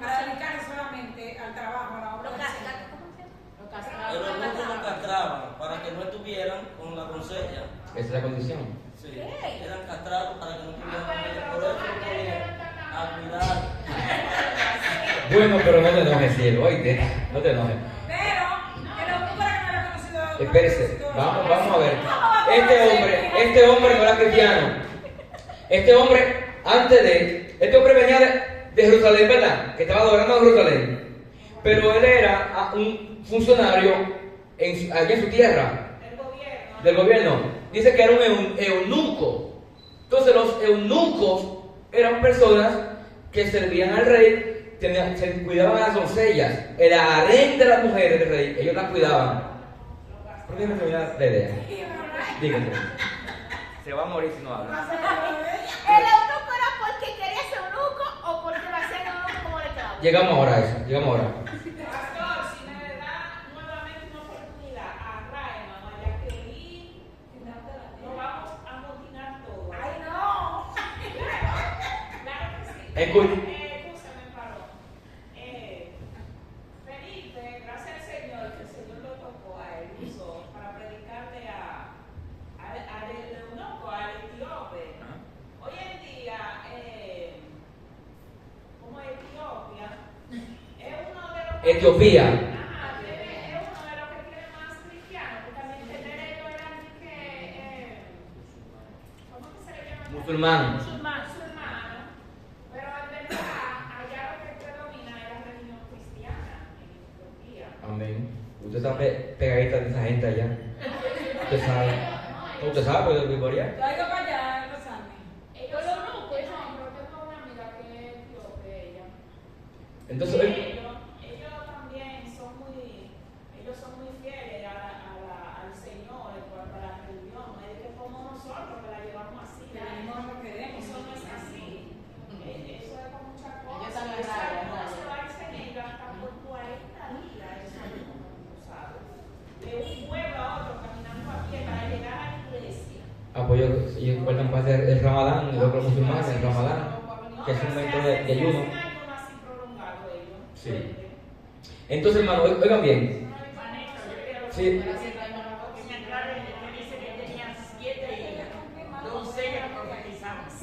para dedicarse solamente al trabajo, a la obra del Señor. El eunuco lo castraban para que no estuvieran con la doncella. Esa es la condición. Sí, eran castrados para que no estuvieran con ella. Por eso ponían a cuidar. Bueno, pero no te enojes, cielo, oíste, no te enojes. Pero el eunuco era que no había conocido. Espérese, vamos a ver. Este hombre no era cristiano. Este hombre venía de Jerusalén, ¿verdad? Que estaba adorando a Jerusalén. Pero él era un funcionario allá en su tierra, del gobierno, dice que era un eunuco. Entonces los eunucos eran personas que servían al rey, se cuidaban a las doncellas, el harén de las mujeres del rey, ellos las cuidaban. ¿Por qué me termina la idea? Díganme. Se va a morir si no habla. ¿El eunuco era porque quería ser eunuco o porque lo hacían eunuco como le quedaba? Llegamos ahora a eso, llegamos ahora. Pastor, si me da nuevamente una oportunidad, arrae, mamá, ya que ir, nos vamos a motinar todo. ¡Ay, no! Claro que sí. Escucha. Escúchame, Parón. Felipe, gracias al Señor, que el Señor lo tocó a él, usó para predicarle al eunuco, al etíope. Hoy en día, como Etiopía, es uno de los que... Etiopía. Ajá, es uno de los que tiene más cristianos, porque también entender ellos eran ¿cómo que se le llama? Musulmán. Musulmano. Pero en verdad, allá lo que predomina es la religión cristiana en Etiopía. Amén. Usted está pegadita de esa gente allá. Usted sabe. Usted sabe, pues, de Corea. Traiga para allá, Rosana. Ellos son locos, pero tengo una amiga que es etíope, ella. Entonces, Ellos también son muy fieles al Señor en cuanto a la religión. No es que como nosotros que la llevamos así. No lo queremos. Eso no es así. Eso es con muchas Ellos cosas. están Eso agarrados, no agarrados. se va a enseñar hasta por 40 días. Eso tú sabes. De un pueblo a otro caminando a pie para llegar a la iglesia. apoyo, ellos recuerdan para hacer el Ramadán, y los musulmanes, el Ramadán, que es un momento de ayuno. Sí. Entonces, hermano, oigan bien. Sí.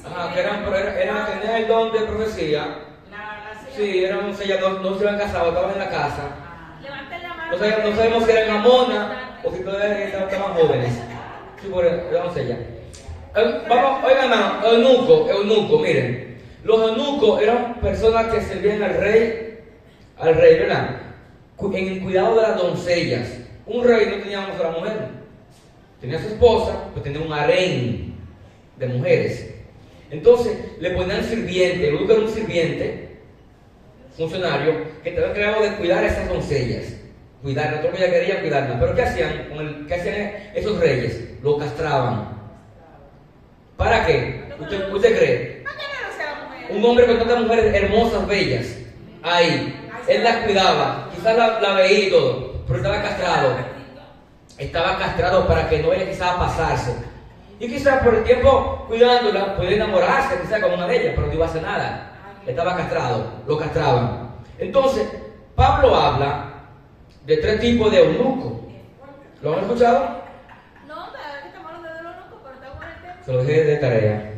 Ajá, que eran tener el don de profecía. Sí, eran doncellas, no se habían casado, estaban en la casa. Levanten la mano. No sabemos si eran Amona o si todavía estaban jóvenes. Sí, por la doncella. Vamos, oigan, hermano, eunuco, miren. Los eunucos eran personas que servían al rey, ¿verdad? En el cuidado de las doncellas. Un rey no tenía una sola mujer. Tenía su esposa, pues tenía un harén de mujeres. Entonces le ponían sirviente. El eunuco era un sirviente, funcionario, que estaba encargado de cuidar a esas doncellas. Cuidarlas, todo lo que ella quería cuidarlas. Pero ¿qué hacían? ¿Qué hacían esos reyes? Lo castraban. ¿Para qué? ¿Usted cree? Un hombre con tantas mujeres hermosas, bellas, ahí, él las cuidaba, quizás la veía y todo, pero estaba castrado. Estaba castrado para que no ella quizás pasarse. Y quizás por el tiempo cuidándola, podía enamorarse quizás con una de ellas, pero no iba a hacer nada. Estaba castrado, lo castraban. Entonces, Pablo habla de 3 tipos de eunucos. ¿Lo han escuchado? No, pero estamos hablando de los eunucos, pero estamos en el tema. Se lo dejé de tarea.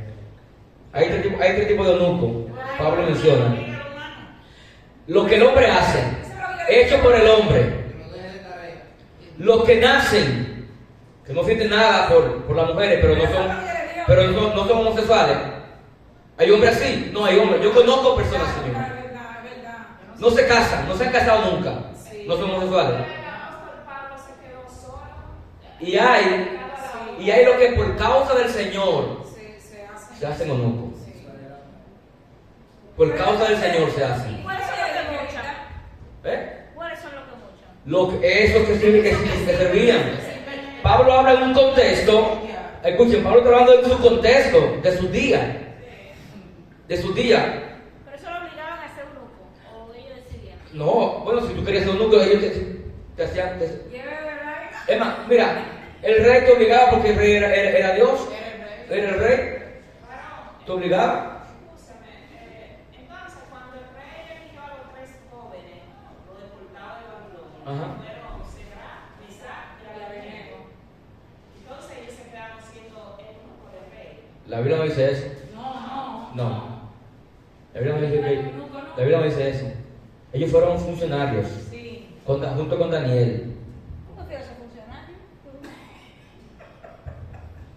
Hay 3 tipos de eunucos. Pablo menciona. Lo que el hombre hace, hecho por el hombre. Los que nacen, que no sienten nada por las mujeres, pero no son homosexuales. ¿Hay hombres así? No hay hombres. Yo conozco personas así. No se casan, no se han casado nunca. No son homosexuales. Y hay lo que por causa del Señor se hacen eunucos. Por causa del Señor se hacen. ¿Cuáles son los que mochan? ¿Eh? ¿Cuáles son los que mochan? Esos que servían. Pablo habla en un contexto. Escuchen, Pablo está hablando de su contexto, de sus días. De sus días. Pero eso lo obligaban a ser eunuco, o ellos decidían. No, bueno, si tú querías ser eunuco, ellos te hacían. Es más, mira, el rey te obligaba porque el rey era Dios. Era el rey. Te obligaba. Entonces, cuando el rey eligió a los 3 jóvenes, los deportados de Babilonia, Ajá. fueron Sedrac, Mesach y Abednego. Entonces ellos se quedaron siendo eunucos del rey. La Biblia no dice eso. No. La Biblia no dice eso. Ellos fueron funcionarios. Junto con Daniel. ¿Cómo que esos funcionarios?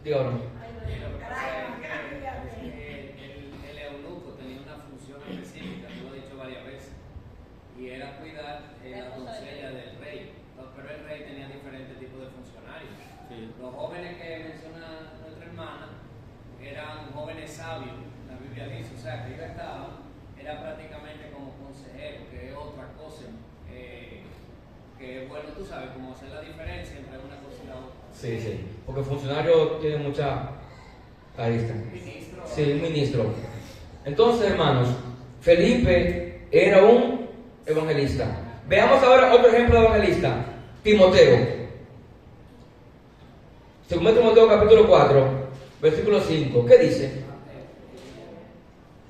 Dígame. El eunuco tenía una función específica, lo he dicho varias veces, y era cuidar la doncella del rey. Pero el rey tenía diferentes Los jóvenes que menciona nuestra hermana eran jóvenes sabios, la Biblia dice, o sea, que ellos estaban, era prácticamente como consejero, que es otra cosa, que es bueno, tú sabes, como hacer la diferencia entre una cosa y la otra. Sí, sí, porque funcionario tiene mucha arista. Ministro. Sí, un ministro. Entonces, hermanos, Felipe era un evangelista. Veamos ahora otro ejemplo de evangelista, Timoteo. Segundo Timoteo capítulo 4, versículo 5. ¿Qué dice?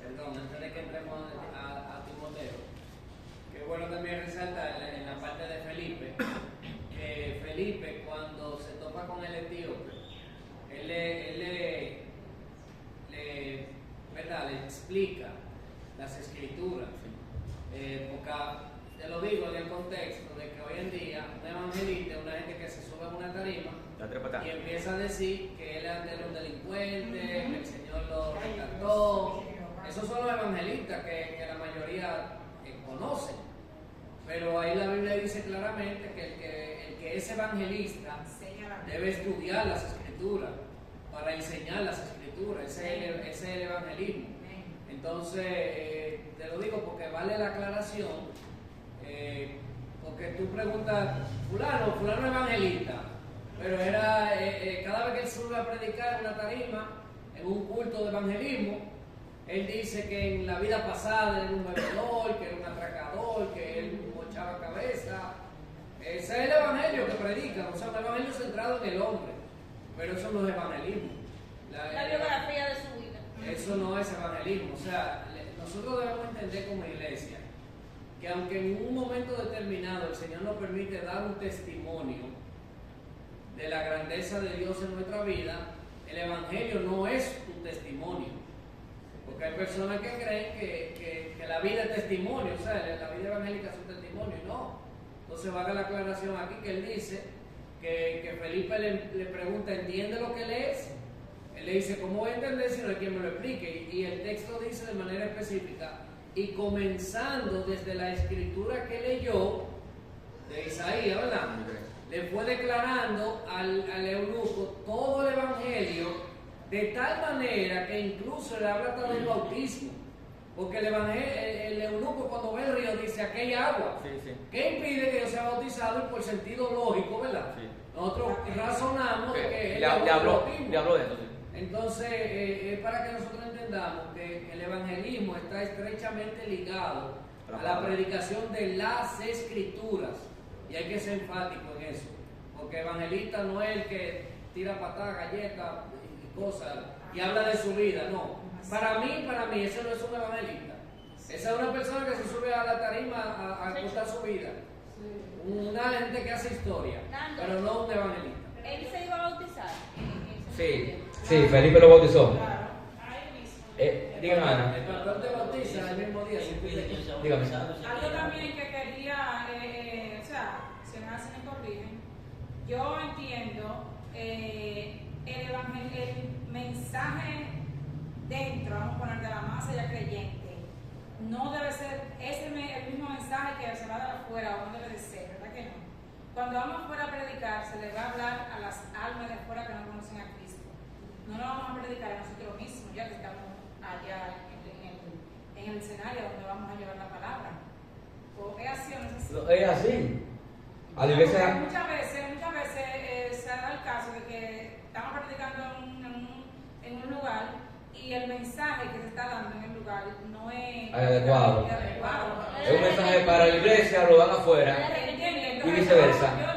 Perdón, antes de que entremos a Timoteo, que bueno también resaltar en la parte de Felipe, que Felipe cuando se topa con el etíope, él le explica las escrituras, porque te lo digo en el contexto de que hoy en día un evangelista es una gente que se sube a una tarima y empieza a decir que él es ante los delincuentes, que el Señor lo rescató. Esos son los evangelistas que la mayoría conocen. Pero ahí la Biblia dice claramente que el que es evangelista debe estudiar las escrituras para enseñar las escrituras. Ese es el evangelismo. Entonces, te lo digo porque vale la aclaración, porque tú preguntas, fulano evangelista, pero era cada vez que él sube a predicar en una tarima, en un culto de evangelismo, él dice que en la vida pasada era un bebedor, que era un atracador, que él mochaba cabeza. Ese es el evangelio que predica, o sea, un evangelio centrado en el hombre, pero eso no es evangelismo. La biografía de su vida. Eso no es evangelismo. O sea, nosotros debemos entender como iglesia que aunque en un momento determinado el Señor nos permite dar un testimonio de la grandeza de Dios en nuestra vida, el evangelio no es un testimonio. Porque hay personas que creen que la vida es testimonio, o sea, la vida evangélica es un testimonio, y no. Entonces va a dar la aclaración aquí que él dice que Felipe le pregunta, ¿entiende lo que lees? Él le dice, ¿cómo voy a entender si no hay quien me lo explique? Y el texto dice de manera específica, y comenzando desde la escritura que leyó, de Isaías, ¿verdad? Le fue declarando al eunuco todo el evangelio, de tal manera que incluso le habla hasta del bautismo. Porque el eunuco cuando ve el río dice, aquí hay agua. Sí. ¿Qué impide que yo sea bautizado? Y por sentido lógico, ¿verdad? Sí. Nosotros razonamos de que le habló de eso. Sí. Entonces, es para que nosotros entendamos que el evangelismo está estrechamente ligado a la predicación de las escrituras. Y hay que ser enfático en eso. Porque evangelista no es el que tira patadas, galletas y cosas y habla de su vida, no. Para mí, ese no es un evangelista. Esa es una persona que se sube a la tarima a contar su vida. Una gente que hace historia, pero no un evangelista. ¿Él se iba a bautizar? Sí, Felipe lo bautizó. Ahí mismo. Dígame, Ana. El pastor te bautiza el mismo día. Dígame. Algo también que quería, o sea, se me hace, me corrigen. Yo entiendo el mensaje dentro, vamos a poner de la masa ya creyente, no debe ser el mismo mensaje que se va a dar afuera, o no debe de ser, ¿verdad que no? Cuando vamos afuera a predicar, se le va a hablar a las almas de afuera que no conocen a Cristo. No lo vamos a predicar a nosotros mismos, ya que estamos allá en el escenario donde vamos a llevar la palabra. ¿O es así o no es así? Es así. A la iglesia. Muchas veces se da el caso de que estamos predicando en un lugar y el mensaje que se está dando en el lugar no es adecuado. Es un mensaje para la iglesia, lo dan afuera. Y viceversa. Yo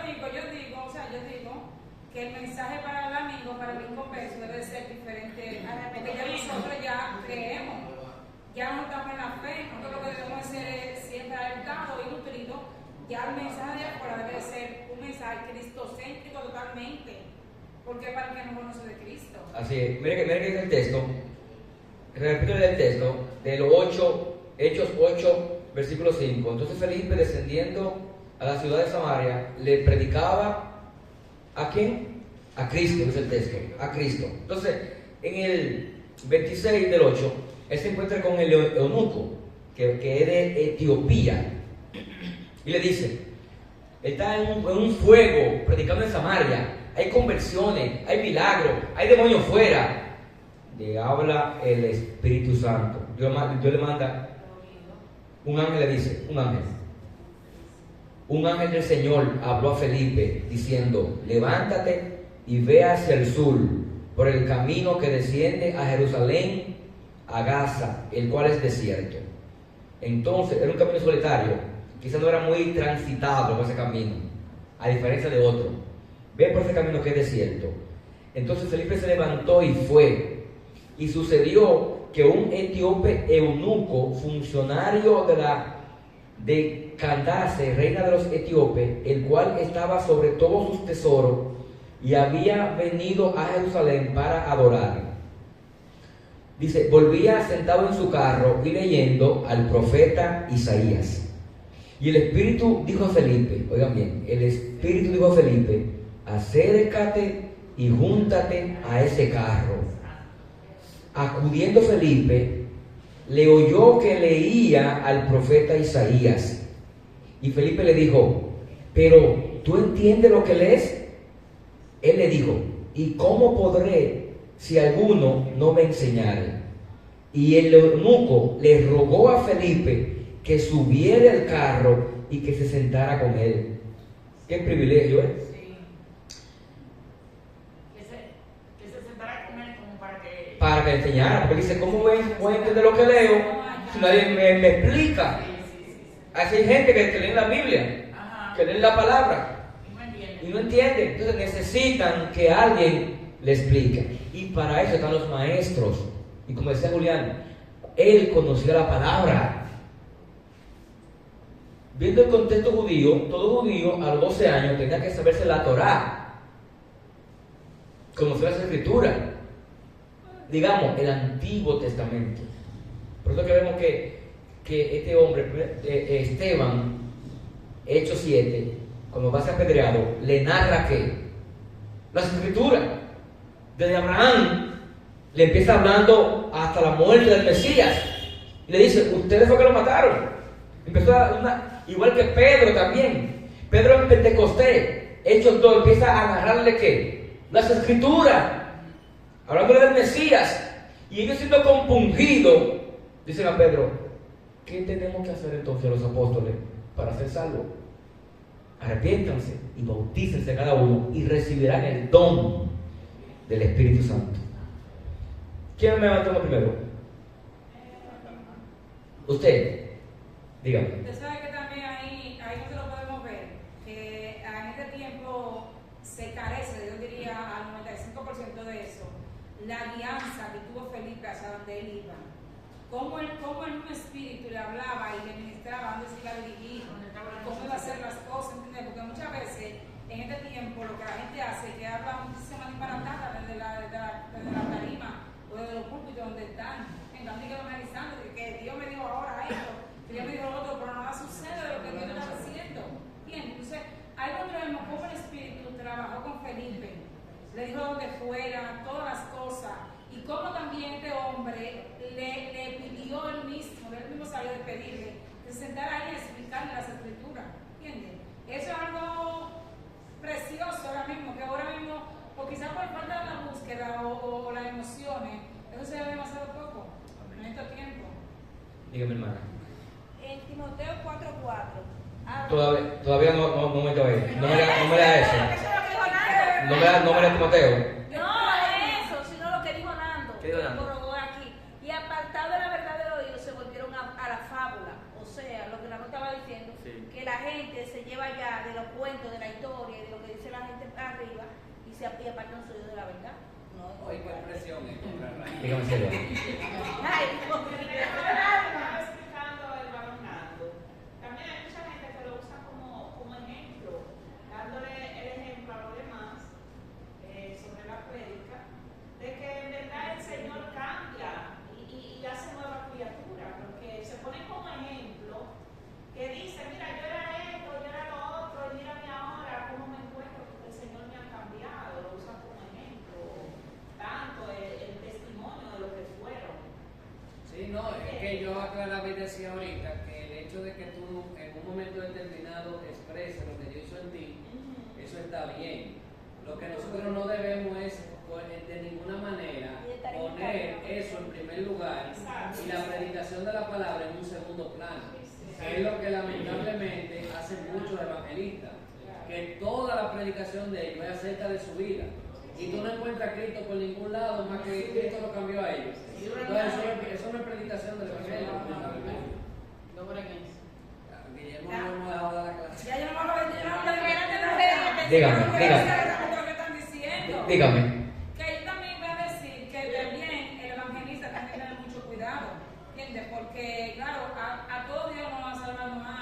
digo que el mensaje para el amigo, para el inconverso, debe ser diferente. Porque ya nosotros ya creemos, ya no estamos en la fe, nosotros lo que debemos hacer es siempre alertado y nutrido. Ya el mensaje de afuera debe ser un mensaje cristocéntrico totalmente, porque es para el que no conoce de Cristo. Así es. Mire que dice el texto. Repito el texto del 8, Hechos 8, versículo 5. Entonces Felipe, descendiendo a la ciudad de Samaria, le predicaba ¿a quién? A Cristo, es el texto, a Cristo. Entonces, en el 26 del 8, él se encuentra con el eunuco, que es de Etiopía, y le dice, está en un fuego predicando en Samaria, hay conversiones, hay milagros, hay demonios fuera. Le habla el Espíritu Santo. Dios le manda, un ángel le dice, un ángel del Señor habló a Felipe diciendo: levántate y ve hacia el sur, por el camino que desciende a Jerusalén, a Gaza, el cual es desierto. Entonces, era un camino solitario, quizás no era muy transitado por ese camino, a diferencia de otro. Ve por ese camino que es desierto. Entonces Felipe se levantó y fue. Y sucedió que un etíope eunuco, funcionario de Candace, reina de los etíopes, el cual estaba sobre todos sus tesoros, y había venido a Jerusalén para adorar. Dice, volvía sentado en su carro y leyendo al profeta Isaías. Y el Espíritu dijo a Felipe, oigan bien, el Espíritu dijo a Felipe: acércate y júntate a ese carro. Acudiendo Felipe, le oyó que leía al profeta Isaías. Y Felipe le dijo: pero ¿tú entiendes lo que lees? Él le dijo: ¿y cómo podré si alguno no me enseñare? Y el eunuco le rogó a Felipe que subiera al carro y que se sentara con él. Qué privilegio, ¿eh? Sí. Que se sentara con él como para que enseñara, porque dice, ¿cómo voy a entender lo que leo si nadie me explica? Así hay gente que lee la Biblia, que lee la palabra y no entiende. Entonces necesitan que alguien le explique. Y para eso están los maestros. Y como decía Julián, él conocía la palabra. Viendo el contexto judío, todo judío a los 12 años tenía que saberse la Torá, conocer las Escrituras, digamos, el Antiguo Testamento. Por eso que vemos que este hombre, Esteban, Hechos 7, cuando va a ser apedreado, le narra que las Escrituras, desde Abraham, le empieza hablando hasta la muerte del Mesías, y le dice, ustedes fue que lo mataron. Empezó igual que Pedro también. Pedro en Pentecostés, Hechos 2, empieza a narrarle ¿qué? Las Escrituras, hablándole del Mesías. Y ellos siendo compungidos, dicen a Pedro, ¿qué tenemos que hacer entonces los apóstoles para ser salvos? Arrepiéntanse y bautícense cada uno y recibirán el don del Espíritu Santo. ¿Quién me levantó primero? Usted. Dígame. Usted sabe que también ahí nosotros podemos ver que en este tiempo se carece, yo diría al 95% de eso, la alianza que tuvo Felipe hacia donde él iba. Cómo en un espíritu le hablaba y le ministraba dónde se iba a dirigir, cómo iba a hacer las cosas, ¿entiendes? Porque muchas veces en este tiempo lo que la gente hace es que habla muchísimas disparatadas desde la tarima o desde los púlpitos donde están, están analizando que Dios me dijo ahora esto, que Dios me dijo lo otro, pero nada sucede de lo que Dios está haciendo. ¿Entiendes? Entonces, ahí cuando vemos cómo el Espíritu trabajó con Felipe, le dijo donde fuera, todas las cosas, y cómo también este hombre le pidió él mismo salió de pedirle, de sentar ahí a explicarle las Escrituras. ¿Entiendes? Eso es algo precioso ahora mismo, que ahora mismo, o quizás por falta de la búsqueda o las emociones, eso se ve demasiado poco en estos tiempos. Dígame, hermana. En Timoteo 4:4. Todavía no me acabé. No me da eso. No me da Timoteo. No eso, sino lo que dijo Nando. ¿Qué dijo Nando? Corroboró aquí. Y apartado de la verdad del oído, se volvieron a la fábula. O sea, lo que Nando estaba diciendo, que la gente se lleva ya de los cuentos, de la historia y de lo que dice la gente arriba y apartan su oído de la verdad. No, Oye, ¿cuál presión es contra la gente? Dígame, Silvia. Ay, Estaba explicando el varón Nando. También hay mucha gente que lo usa como ejemplo, dándole el ejemplo a los demás sobre la prédica, de que en verdad el Señor cambia y hace nueva criatura, porque se pone como ejemplo que dice, mira, yo era esto, yo era lo otro, y mírame ahora cómo me encuentro, porque el Señor me ha cambiado, lo usa como ejemplo, tanto el testimonio de lo que fueron. Sí, no, es que yo aclaraba y decía ahorita que el hecho de que tú en un momento determinado expreses lo que Dios hizo en ti, eso está bien. Lo que nosotros no debemos es, de ninguna manera poner eso en primer lugar y la predicación de la palabra en un segundo plano, que es lo que lamentablemente hacen muchos evangelistas, que toda la predicación de ellos es acerca de su vida. Y tú no encuentras a Cristo por ningún lado más que Cristo lo cambió a ellos. Entonces eso no es predicación del evangelio. Guillermo no hemos dejado de la clase. Ya yo no me acuerdo, Dígame. Que yo también voy a decir que también el evangelista también tiene mucho cuidado, ¿entiendes? Porque, claro, a todo Dios nos ha salvado, nos ha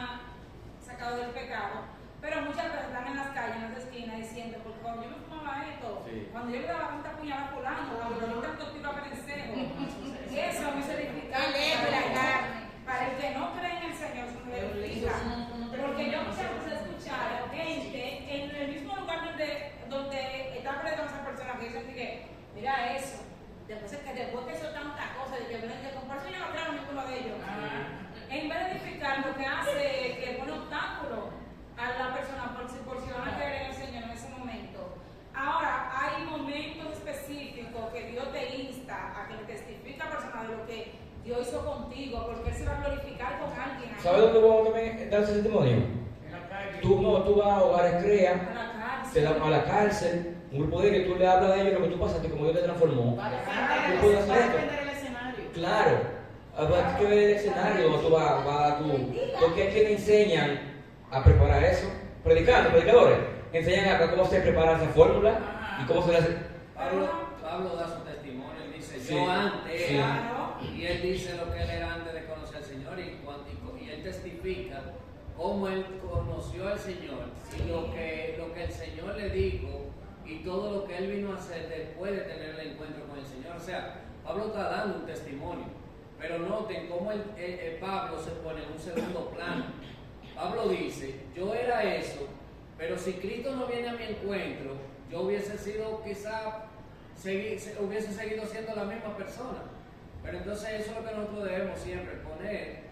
sacado del pecado, pero muchas veces están en las calles, en las esquinas, diciendo, porque cuando yo me fumaba esto, cuando yo le daba tanta puñalada a fulano, cuando yo le tanto tiro a pendejo, eso me se edifica la carne. Para el que no cree en el Señor, eso no le edifica. Porque yo muchas veces he escuchado gente en el mismo lugar donde está predicando esa persona que dicen que, mira eso, después que eso tanta cosa, de que vienen de compartir, yo no creo en ninguno de ellos. En vez de edificar, lo que hace es que pone obstáculo a la persona por si van a creer en el Señor en ese momento. Ahora, hay momentos específicos que Dios te insta a que le testifique a la persona de lo que Dios hizo contigo, porque Él se va a glorificar con alguien. ¿Sabes dónde vamos también dar ese testimonio? Tú vas a hogares CREA, te dan a la cárcel, un grupo de que tú le hablas de ellos lo que tú pasaste, como Dios te transformó. Tú puedes hacer esto. Claro, hay que ver el escenario donde tú vas porque es que te enseñan a preparar eso. Predicadores, enseñan a cómo se prepara esa fórmula y cómo se le hace. Pablo da su testimonio, él dice, yo antes era, y él dice lo que él era antes de conocer al Señor, y él testifica cómo él conoció al Señor, y lo que el Señor le dijo, y todo lo que él vino a hacer después de tener el encuentro con el Señor. O sea, Pablo está dando un testimonio, pero noten cómo Pablo se pone en un segundo plano. Pablo dice, yo era eso, pero si Cristo no viene a mi encuentro, yo hubiese sido hubiese seguido siendo la misma persona. Pero entonces eso es lo que nosotros debemos siempre poner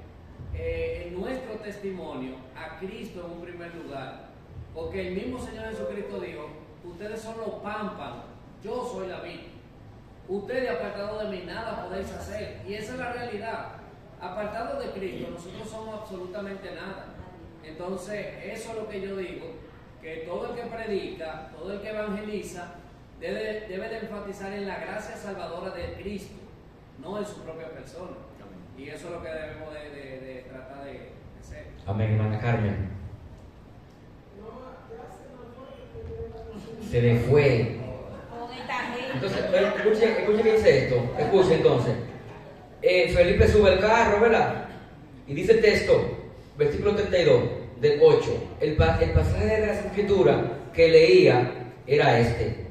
en nuestro testimonio a Cristo en un primer lugar, porque el mismo Señor Jesucristo dijo, ustedes son los pámpanos, yo soy la vid, ustedes apartados de mí nada podéis hacer. Y esa es la realidad. Apartados de Cristo nosotros somos absolutamente nada. Entonces eso es lo que yo digo, que todo el que predica, todo el que evangeliza debe de enfatizar en la gracia salvadora de Cristo, no en su propia persona. Y eso es lo que debemos de tratar de hacer. Amén, hermana Carmen. Se le fue. Entonces, escuche que dice esto. Escuche entonces. Felipe sube el carro, ¿verdad? Y dice el texto, versículo 32 del 8. El pasaje de la Escritura que leía era este.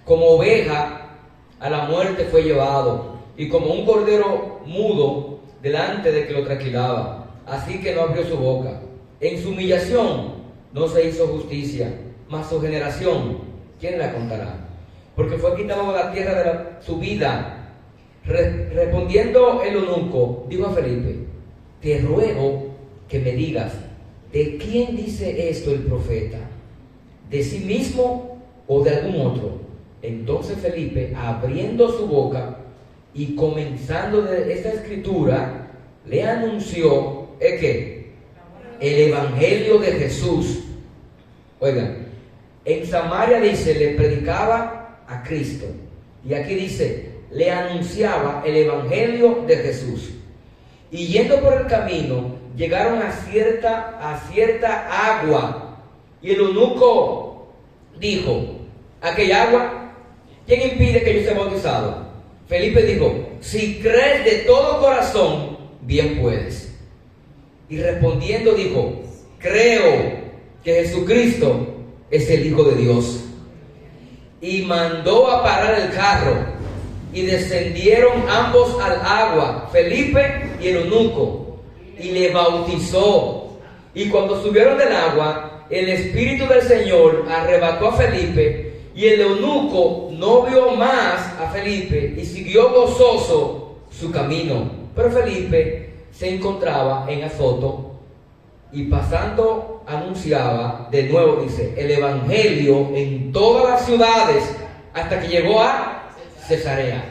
Como oveja a la muerte fue llevado, y como un cordero mudo delante de que lo trasquilaba, así que no abrió su boca. En su humillación no se hizo justicia, mas su generación, ¿quién la contará? Porque fue quitado de la tierra de su vida. Respondiendo el eunuco, dijo a Felipe, te ruego que me digas, ¿de quién dice esto el profeta? ¿De sí mismo o de algún otro? Entonces Felipe, abriendo su boca y comenzando de esta escritura, le anunció el evangelio de Jesús. Oigan, en Samaria dice, le predicaba a Cristo. Y aquí dice, le anunciaba el evangelio de Jesús. Y yendo por el camino, llegaron a cierta agua. Y el eunuco dijo, ¿aquella agua? ¿Quién impide que yo sea bautizado? Felipe dijo, si crees de todo corazón, bien puedes. Y respondiendo dijo, creo que Jesucristo es el Hijo de Dios. Y mandó a parar el carro, y descendieron ambos al agua, Felipe y el eunuco, y le bautizó. Y cuando subieron del agua, el Espíritu del Señor arrebató a Felipe, y el eunuco no vio más a Felipe y siguió gozoso su camino. Pero Felipe se encontraba en Azoto, y pasando anunciaba, de nuevo dice, el evangelio en todas las ciudades hasta que llegó a Cesarea.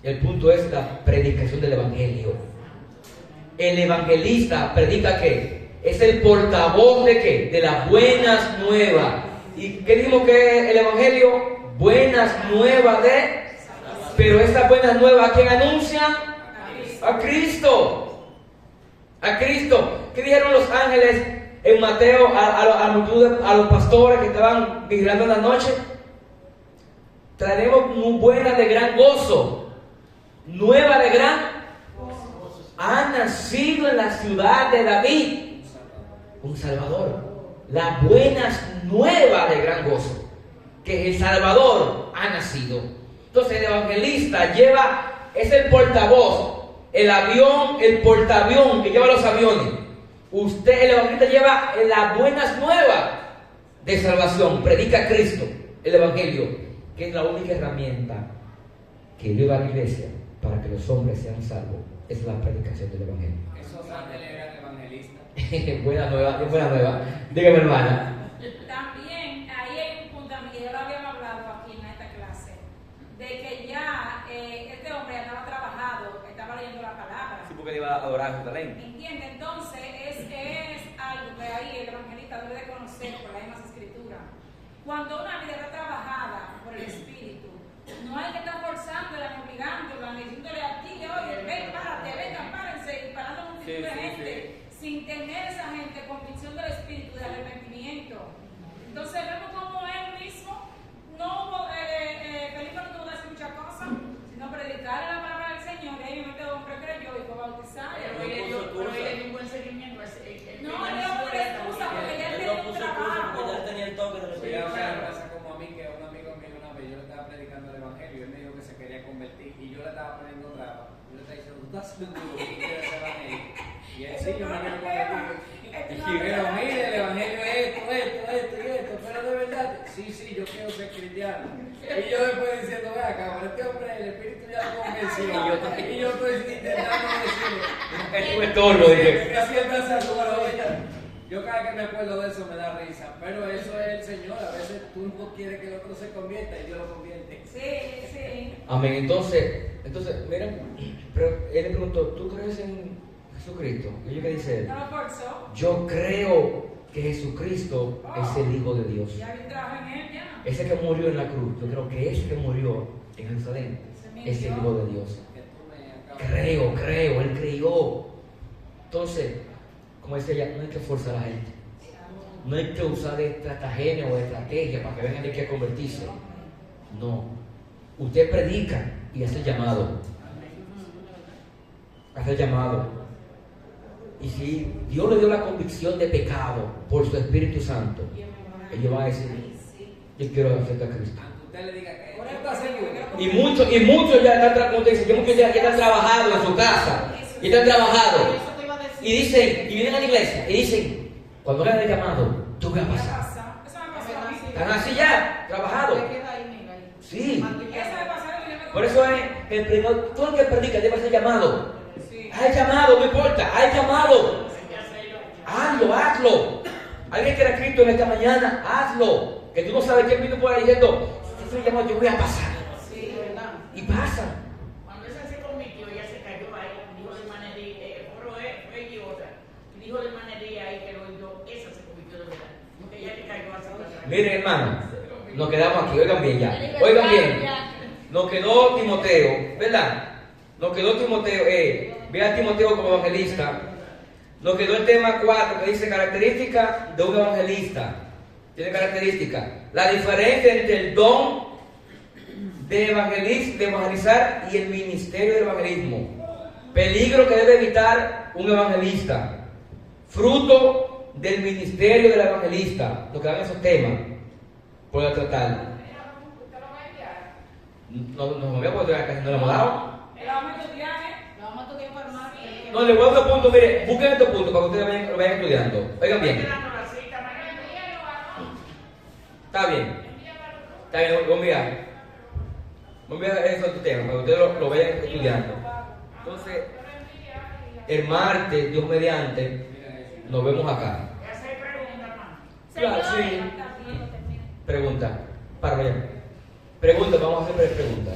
El punto es la predicación del evangelio. El evangelista predica ¿qué? Es el portavoz de ¿qué? De las buenas nuevas. ¿Y qué dijimos que es el evangelio? Buenas nuevas de... Pero estas buenas nuevas, ¿a quién anuncian? A Cristo. A Cristo. ¿Qué dijeron los ángeles en Mateo a los pastores que estaban vigilando en la noche? Traeremos buena de gran gozo, nueva de gran. Ha nacido en la ciudad de David un Salvador. Las buenas nuevas de gran gozo, que el Salvador ha nacido. Entonces el evangelista es el portavoz, el avión, el portaavión que lleva los aviones. El evangelista lleva las buenas nuevas de salvación, predica a Cristo, el evangelio, que es la única herramienta que Dios da a la iglesia para que los hombres sean salvos. Es la predicación del evangelio. Esos ángeles eran evangelistas. Buena nueva. Dígame, hermana. También ahí hay un punto que ya lo habíamos hablado aquí en esta clase, de que ya este hombre ya estaba trabajado, estaba leyendo la palabra. Sí, porque él iba a adorar a Jerusalén. ¿Entiende? Entonces es algo que ahí el evangelista debe de conocer por las mismas escrituras. Cuando una vida está trabajada por el Espíritu, no hay que estar forzándola, obligándola, diciéndole a ti, oye, ven, párate, vengan, párense, y parando un tipo de gente, sin tener esa gente convicción del Espíritu, del arrepentimiento. Entonces vemos como él mismo no hubo, Felipe no tuvo que hacer muchas cosas, sino predicar la palabra del Señor, y ahí este hombre creyó y fue bautizado. Pero ella dio un buen seguimiento. No, él no puso excusa porque ya tenía un trabajo. Ya tenía el toque de Sí, Espíritu o sea, Santo. pasa como a mí, que un amigo mío una vez yo le estaba predicando el evangelio y él me dijo que se quería convertir y yo le estaba poniendo trabas. Yo le estaba diciendo, ¿tú estás seguro que tú quieres ser evangelio? Y él sí, yo me quiero convertir. Pero mire, el evangelio es esto, pero de verdad, sí, yo quiero ser cristiano. Y yo después diciendo, vea, cabrón, este hombre, el espíritu ya lo convenció. Y yo estoy intentando decirle. Es un torno, dije. Yo cada vez que me acuerdo de eso me da risa, pero eso es el Señor. A veces tú no quieres que el otro se convierta y Dios lo convierte. Sí. Amén. Entonces, miren, pero él le preguntó, ¿tú crees en Jesucristo? ¿Y yo qué dice él? No lo forzó. Yo creo que Jesucristo es el Hijo de Dios. Ya vi trabajo en él, ya. Ese que murió en la cruz, yo creo que ese que murió en Jerusalén es el Hijo de Dios. Creo, él creyó. Entonces, como decía ella, no hay que forzar a la gente. No hay que usar estratagenia o estrategia para que vengan aquí a convertirse. No. Usted predica y hace llamado. Hace llamado. Y si Dios le dio la convicción de pecado por su Espíritu Santo, ellos van a decir, yo quiero aceptar a Cristo. Aunque usted le diga que está seguro. Y muchos ya están, como te dicen, muchos ya están trabajados en su casa. Y están trabajados. Y dicen, y vienen a la iglesia y dicen, cuando hagan el llamado, tú qué vas a pasar. Eso me pasó a mí. Están así ya, trabajados. Sí. Eso me pasó a mí. Por eso es todo el que predica debe hacer llamado. Haz llamado, no importa, haz llamado. Hazlo. Alguien que era Cristo en esta mañana, hazlo. Que tú no sabes quién vino por ahí diciendo, si estoy llamado, yo voy a pasar. Sí, ¿verdad? Y pasa. Cuando esa se convirtió, ella se cayó ahí, dijo de manería, fue y otra, dijo de manería ahí que lo oyó, esa se convirtió de verdad, porque ella le cayó hacia atrás. Miren, hermano, nos quedamos aquí, oigan bien ya. Oigan bien. Nos quedó Timoteo, ¿verdad? Nos quedó Timoteo, ve a Timoteo como evangelista. Nos quedó el tema 4 que dice características de un evangelista. Tiene características. La diferencia entre el don de evangelizar y el ministerio del evangelismo. Peligro que debe evitar un evangelista. Fruto del ministerio del evangelista. Lo que dan esos temas. Por tratar. No voy a poder casi no lo hemos dado. No, le voy a dar otro punto. Mire, busquen estos puntos para que ustedes lo vayan estudiando. Oigan bien. Está bien. Voy a enviar eso a tu tema para que ustedes lo vayan estudiando. Entonces, el martes, Dios mediante, nos vemos acá. Claro, Señores, sí. Pregunta. Para bien. Pregunta, vamos a hacer preguntas.